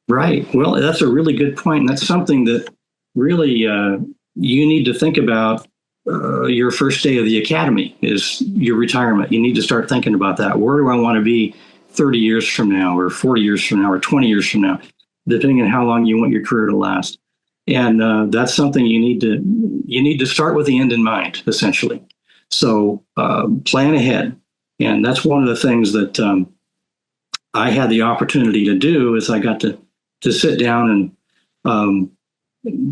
Right. Well, that's a really good point. And that's something that really you need to think about your first day of the academy is your retirement. You need to start thinking about that. Where do I want to be 30 years from now or 40 years from now or 20 years from now, depending on how long you want your career to last. And that's something you need to start with the end in mind, essentially. So plan ahead. And that's one of the things that I had the opportunity to do is I got to sit down and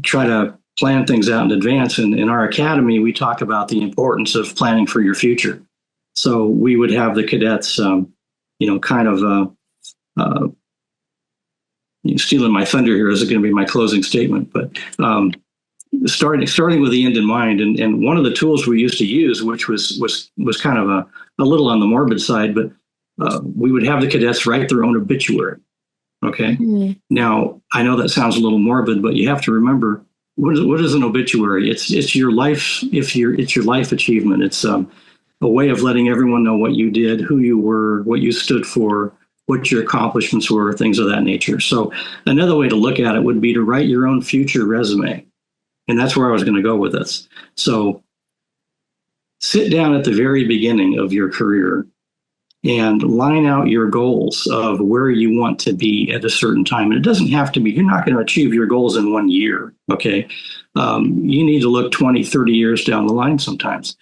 try to plan things out in advance. And in our academy, we talk about the importance of planning for your future. So we would have the cadets, stealing my thunder here is going to be my closing statement, but starting with the end in mind. And one of the tools we used to use, which was kind of a little on the morbid side, but we would have the cadets write their own obituary. Okay. Mm-hmm. Now, I know that sounds a little morbid, but you have to remember what is an obituary? It's your life. It's your life achievement. It's a way of letting everyone know what you did, who you were, what you stood for, what your accomplishments were, things of that nature. So another way to look at it would be to write your own future resume. And that's where I was going to go with this. So sit down at the very beginning of your career and line out your goals of where you want to be at a certain time. And it doesn't have to be, you're not going to achieve your goals in 1 year, okay? You need to look 20, 30 years down the line sometimes.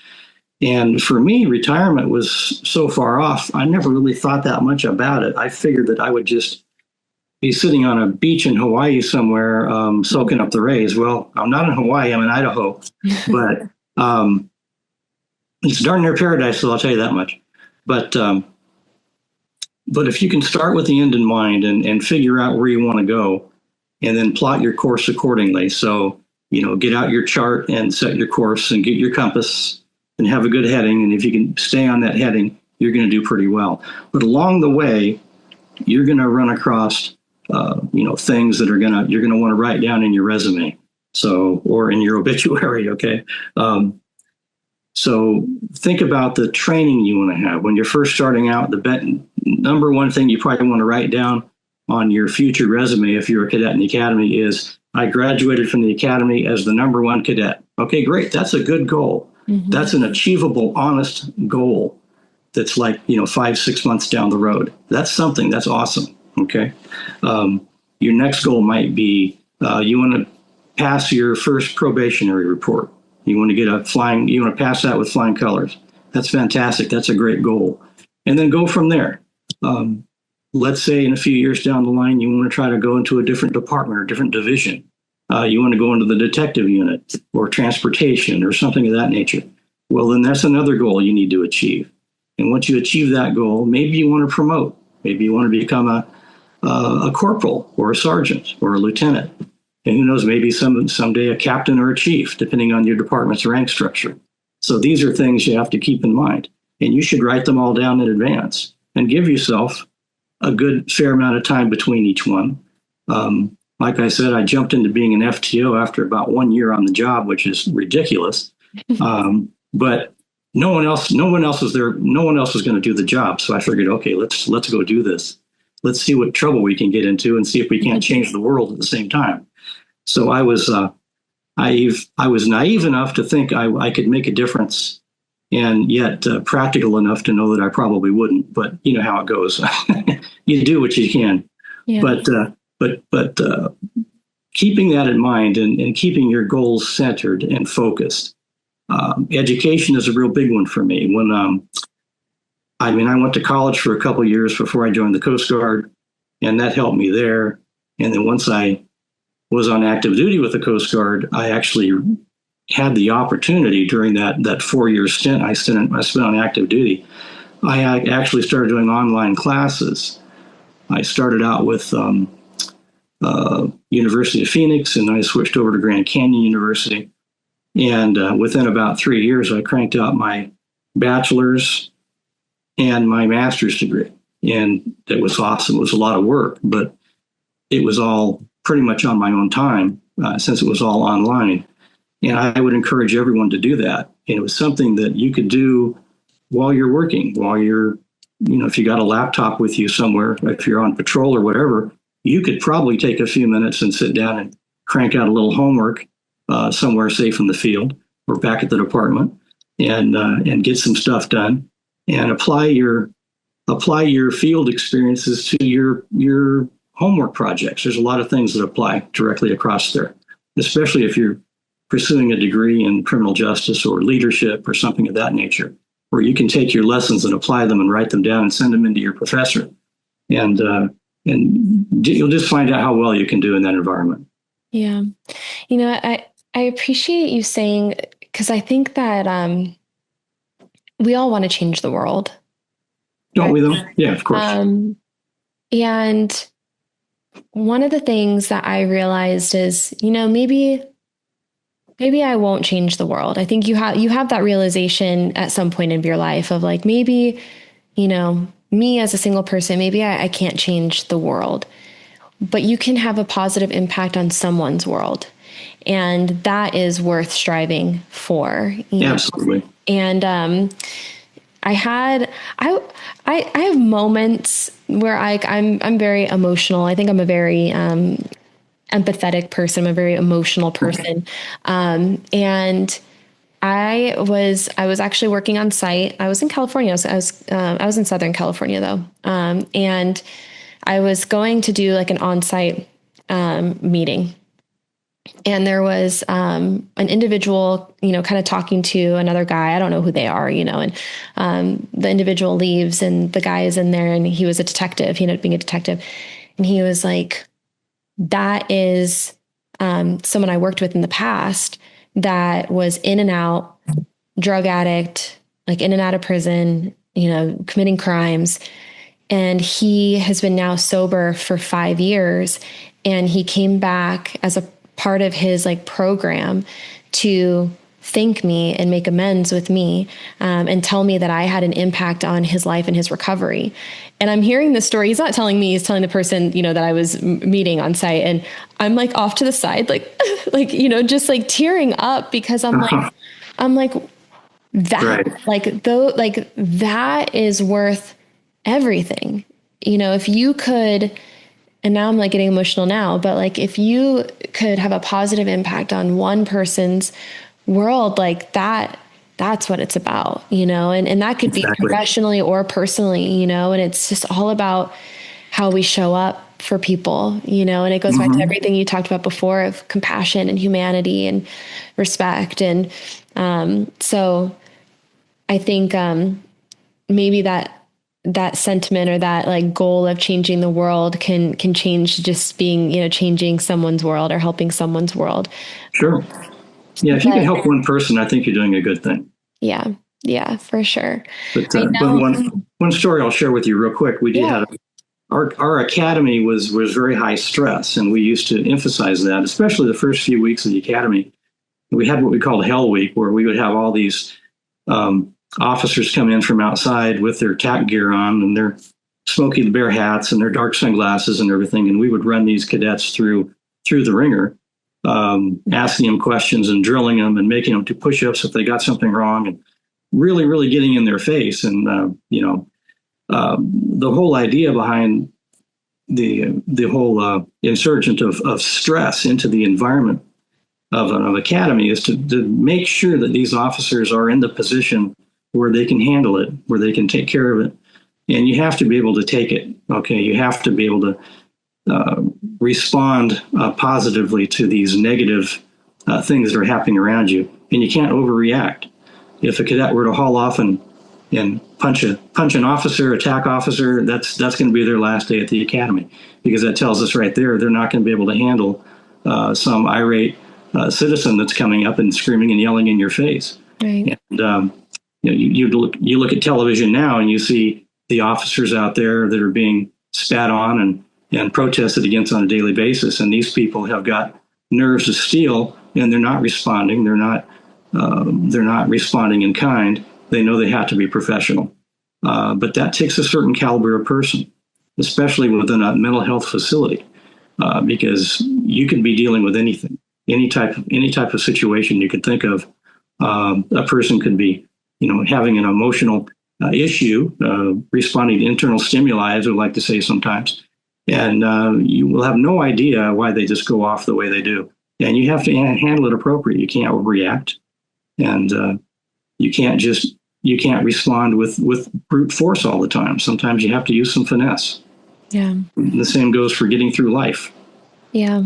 And for me, retirement was so far off, I never really thought that much about it. I figured that I would just be sitting on a beach in Hawaii somewhere, soaking up the rays. Well, I'm not in Hawaii, I'm in Idaho. But it's darn near paradise, so I'll tell you that much. But if you can start with the end in mind and figure out where you want to go and then plot your course accordingly. So, get out your chart and set your course and get your compass and have a good heading. And if you can stay on that heading, you're going to do pretty well. But along the way, you're going to run across, things that you're going to want to write down in your resume. So, or in your obituary. Okay. So think about the training you want to have when you're first starting out. The number one thing you probably want to write down on your future resume, if you're a cadet in the academy, is I graduated from the academy as the number one cadet. Okay, great. That's a good goal. Mm-hmm. That's an achievable, honest goal. That's like, 5-6 months down the road. That's something that's awesome. Okay. Your next goal might be you want to pass your first probationary report. You want to you want to pass that with flying colors. That's fantastic. That's a great goal. And then go from there. Let's say in a few years down the line, you want to try to go into a different department or different division. You want to go into the detective unit or transportation or something of that nature. Well, then that's another goal you need to achieve. And once you achieve that goal, maybe you want to promote. Maybe you want to become a corporal or a sergeant or a lieutenant. And who knows, maybe someday a captain or a chief, depending on your department's rank structure. So these are things you have to keep in mind. And you should write them all down in advance and give yourself a good fair amount of time between each one. Like I said, I jumped into being an FTO after about 1 year on the job, which is ridiculous. But no one else was there. No one else was going to do the job. So I figured, okay, let's go do this. Let's see what trouble we can get into and see if we can't change the world at the same time. So I was naive enough to think I could make a difference, and yet practical enough to know that I probably wouldn't. But you know how it goes. You do what you can. Yeah. But keeping that in mind and keeping your goals centered and focused. Education is a real big one for me. When I went to college for a couple of years before I joined the Coast Guard, and that helped me there. And then once I was on active duty with the Coast Guard, I actually had the opportunity during that 4-year stint I spent on active duty. I actually started doing online classes. I started out with University of Phoenix, and I switched over to Grand Canyon University. And within about 3 years, I cranked out my bachelor's and my master's degree. And it was awesome. It was a lot of work, but it was all pretty much on my own time since it was all online. And I would encourage everyone to do that. And it was something that you could do while you're working, if you got a laptop with you somewhere, if you're on patrol or whatever, you could probably take a few minutes and sit down and crank out a little homework somewhere safe in the field or back at the department and get some stuff done and apply your field experiences to your homework projects. There's a lot of things that apply directly across there, especially if you're pursuing a degree in criminal justice or leadership or something of that nature, where you can take your lessons and apply them and write them down and send them into your professor. And you'll just find out how well you can do in that environment. Yeah. I appreciate you saying, because I think that we all want to change the world. Don't we though? Yeah, of course. And one of the things that I realized is, maybe I won't change the world. I think you have that realization at some point in your life of like, maybe, me as a single person, maybe I can't change the world, but you can have a positive impact on someone's world. And that is worth striving for. Absolutely. And I have moments where I'm very emotional. I think I'm a very empathetic person. I'm a very emotional person. And I was actually working on site. I was in California. So I was in Southern California though. And I was going to do like an on-site meeting. And there was an individual, kind of talking to another guy. I don't know who they are, and the individual leaves and the guy is in there and he was a detective. He ended up being a detective. And he was like, that is someone I worked with in the past that was in and out, drug addict, like in and out of prison, committing crimes. And he has been now sober for 5 years. And he came back as a part of his like program to thank me and make amends with me and tell me that I had an impact on his life and his recovery. And I'm hearing this story. He's not telling me, he's telling the person, that I was meeting on site. And I'm like off to the side, just like tearing up because I'm like that, right. That is worth everything. If you could, and now I'm like getting emotional now, but like if you could have a positive impact on one person's world, like that's what it's about, and that could be professionally or personally, and it's just all about how we show up for people, and it goes back to everything you talked about before of compassion and humanity and respect. And so I think maybe that sentiment or that like goal of changing the world can change just being, changing someone's world or helping someone's world. Sure. Yeah. If you can help one person, I think you're doing a good thing. Yeah. Yeah, for sure. But one story I'll share with you real quick. We did have our academy was very high stress, and we used to emphasize that, especially the first few weeks of the academy. We had what we called Hell Week, where we would have all these officers come in from outside with their TAC gear on and their Smokey the Bear hats and their dark sunglasses and everything, and we would run these cadets through the ringer, asking them questions and drilling them and making them do push-ups if they got something wrong, and really, really getting in their face. And the whole idea behind the whole insurgent of stress into the environment of an academy is to make sure that these officers are in the position where they can handle it, where they can take care of it. And you have to be able to take it. Okay. You have to be able to respond positively to these negative things that are happening around you. And you can't overreact. If a cadet were to haul off and punch an officer, attack officer, that's going to be their last day at the academy, because that tells us right there they're not going to be able to handle some irate citizen that's coming up and screaming and yelling in your face. Right. And you look at television now and you see the officers out there that are being spat on and protested against on a daily basis, and these people have got nerves of steel, and they're not responding. They're not responding in kind. They know they have to be professional. But that takes a certain caliber of person, especially within a mental health facility, because you could be dealing with anything, any type of situation you could think of. A person could be, having an emotional issue, responding to internal stimuli, as we like to say sometimes, and you will have no idea why they just go off the way they do. And you have to handle it appropriately. You can't overreact, and you can't respond with brute force all the time. Sometimes you have to use some finesse. Yeah. The same goes for getting through life. Yeah.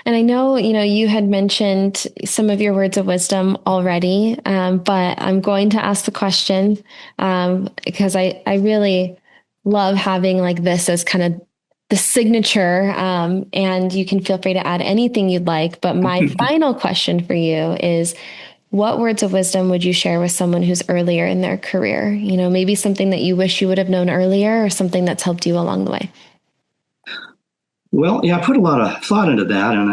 And I know, you had mentioned some of your words of wisdom already, but I'm going to ask the question because I really love having like this as kind of the signature, and you can feel free to add anything you'd like. But my final question for you is, what words of wisdom would you share with someone who's earlier in their career? Maybe something that you wish you would have known earlier, or something that's helped you along the way. Well, yeah, I put a lot of thought into that, and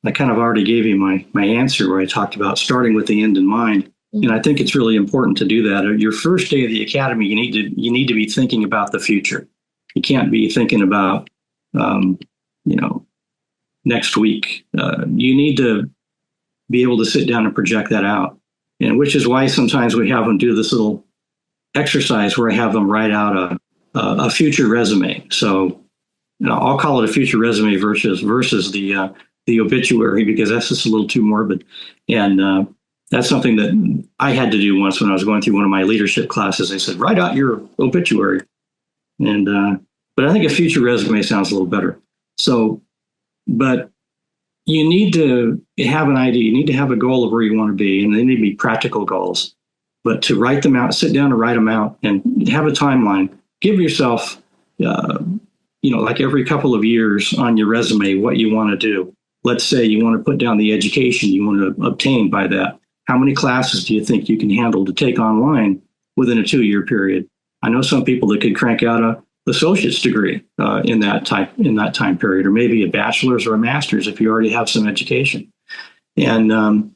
I kind of already gave you my answer, where I talked about starting with the end in mind. Mm-hmm. And I think it's really important to do that. Your first day of the academy, you need to be thinking about the future. You can't be thinking about next week. You need to be able to sit down and project that out, and which is why sometimes we have them do this little exercise where I have them write out a future resume. So I'll call it a future resume versus the obituary, because that's just a little too morbid. And that's something that I had to do once when I was going through one of my leadership classes. They said, write out your obituary. And but I think a future resume sounds a little better. So, but you need to have an idea. You need to have a goal of where you want to be, and they need to be practical goals. But to write them out, sit down and write them out, and have a timeline. Give yourself, like every couple of years on your resume, what you want to do. Let's say you want to put down the education you want to obtain by that. How many classes do you think you can handle to take online within a 2-year period? I know some people that could crank out a associate's degree in that time period, or maybe a bachelor's or a master's if you already have some education. And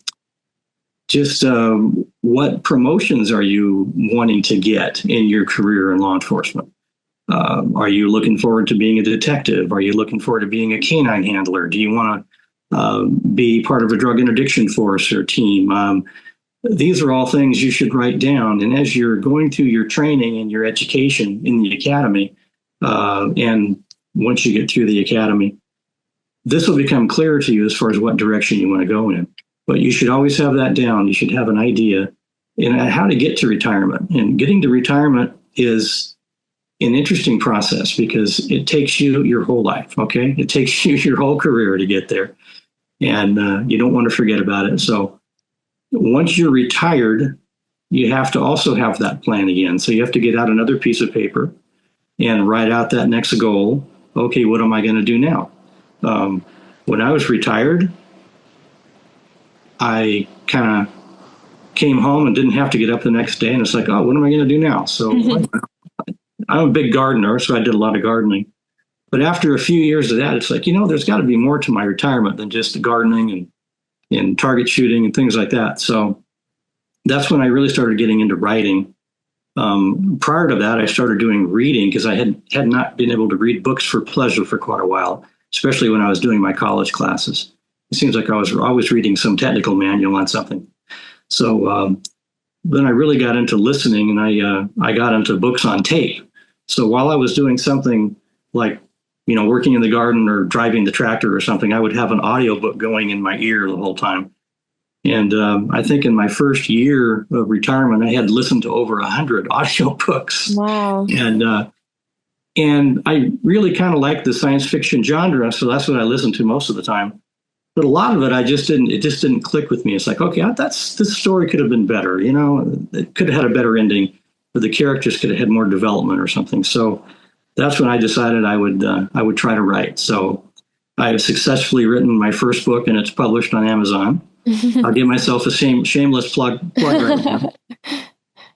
what promotions are you wanting to get in your career in law enforcement? Are you looking forward to being a detective? Are you looking forward to being a canine handler? Do you want to be part of a drug interdiction force or team? These are all things you should write down. And as you're going through your training and your education in the academy, and once you get through the academy, this will become clearer to you as far as what direction you want to go in. But you should always have that down. You should have an idea in how to get to retirement. And getting to retirement is an interesting process because it takes you your whole life. Okay. It takes you your whole career to get there. And you don't want to forget about it. So once you're retired, you have to also have that plan again. So you have to get out another piece of paper and write out that next goal. Okay, what am I going to do now? When I was retired, I kind of came home and didn't have to get up the next day. And it's like, oh, what am I going to do now? So I'm a big gardener, so I did a lot of gardening. But after a few years of that, it's like, there's got to be more to my retirement than just gardening and target shooting and things like that. So that's when I really started getting into writing. Prior to that, I started doing reading because I had not been able to read books for pleasure for quite a while, especially when I was doing my college classes. It seems like I was always reading some technical manual on something. So then I really got into listening, and I got into books on tape. So while I was doing something like, working in the garden or driving the tractor or something, I would have an audiobook going in my ear the whole time. And I think in my first year of retirement, I had listened to over 100 audiobooks. Wow. And I really kind of liked the science fiction genre, so that's what I listened to most of the time. But a lot of it, it just didn't click with me. It's like, okay, this story could have been better. It could have had a better ending, or the characters could have had more development or something. So that's when I decided I would try to write. So I have successfully written my first book, and it's published on Amazon. I'll give myself a shameless plug right now.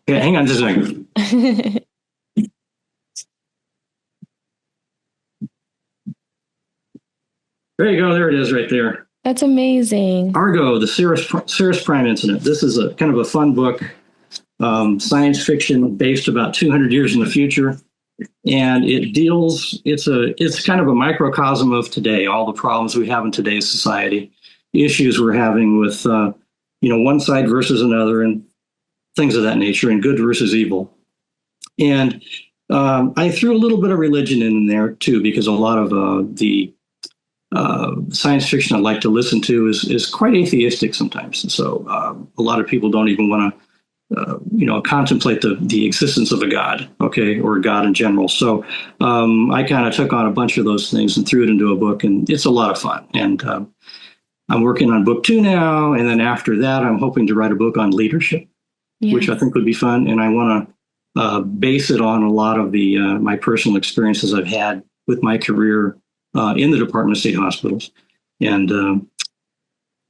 Okay, hang on just a second. There you go. There it is right there. That's amazing. Argo, the Cirrus Prime Incident. This is a kind of a fun book, science fiction based about 200 years in the future. And it's kind of a microcosm of today, all the problems we have in today's society, issues we're having with, one side versus another and things of that nature, and good versus evil. And I threw a little bit of religion in there too, because a lot of the science fiction I like to listen to is quite atheistic sometimes. And so a lot of people don't even want to, contemplate the existence of a God, okay, or God in general. So I kind of took on a bunch of those things and threw it into a book, and it's a lot of fun. And I'm working on book 2 now, and then after that, I'm hoping to write a book on leadership, which I think would be fun. And I want to base it on a lot of the my personal experiences I've had with my career in the Department of State Hospitals, and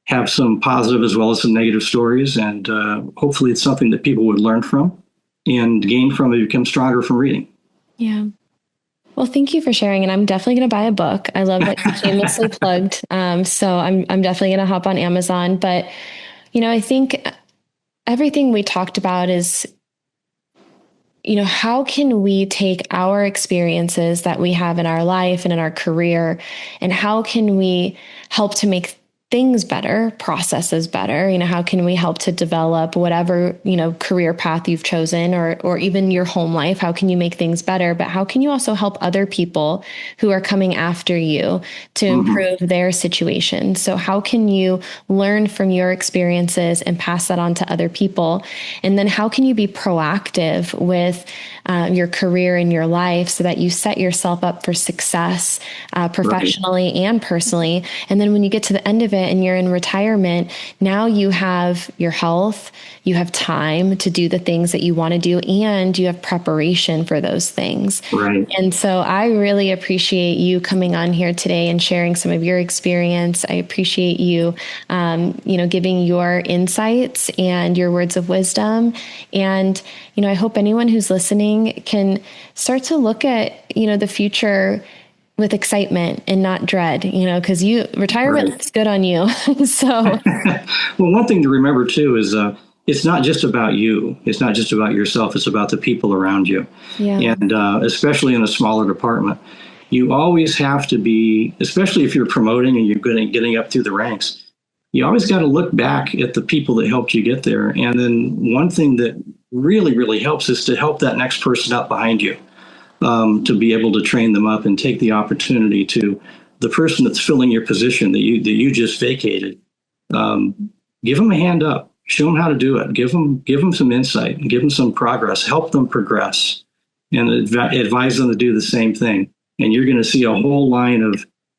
have some positive as well as some negative stories. And hopefully it's something that people would learn from and gain from and become stronger from reading. Yeah. Well, thank you for sharing. And I'm definitely going to buy a book. I love that you shamelessly plugged. So I'm definitely going to hop on Amazon. But, I think everything we talked about is, how can we take our experiences that we have in our life and in our career, and how can we help to make things better, processes better? How can we help to develop whatever, career path you've chosen, or even your home life? How can you make things better? But how can you also help other people who are coming after you to improve their situation? So how can you learn from your experiences and pass that on to other people? And then how can you be proactive with your career and your life so that you set yourself up for success professionally and personally? And then when you get to the end of it and you're in retirement, now you have your health, you have time to do the things that you want to do, and you have preparation for those things. Right. And so I really appreciate you coming on here today and sharing some of your experience. I appreciate you, giving your insights and your words of wisdom. And, I hope anyone who's listening can start to look at, the future with excitement and not dread, because retirement looks good on you. So, well, one thing to remember too is it's not just about you. It's not just about yourself. It's about the people around you. Yeah. And especially in a smaller department, you always have to be, especially if you're promoting and you're getting up through the ranks, you always got to look back at the people that helped you get there. And then one thing that really, really helps is to help that next person up behind you. To be able to train them up and take the opportunity to the person that's filling your position that you just vacated. Give them a hand up, show them how to do it, give them some insight, and give them some progress, help them progress. and advise them to do the same thing. And you're going to see a whole line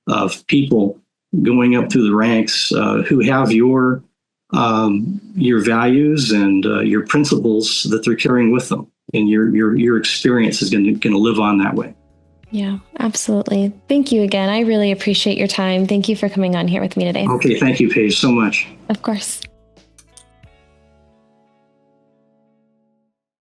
of people going up through the ranks who have your values and your principles that they're carrying with them, and your experience is going to live on that way. Yeah, absolutely. Thank you again. I really appreciate your time. Thank you for coming on here with me today. Okay, thank you, Paige, so much. Of course.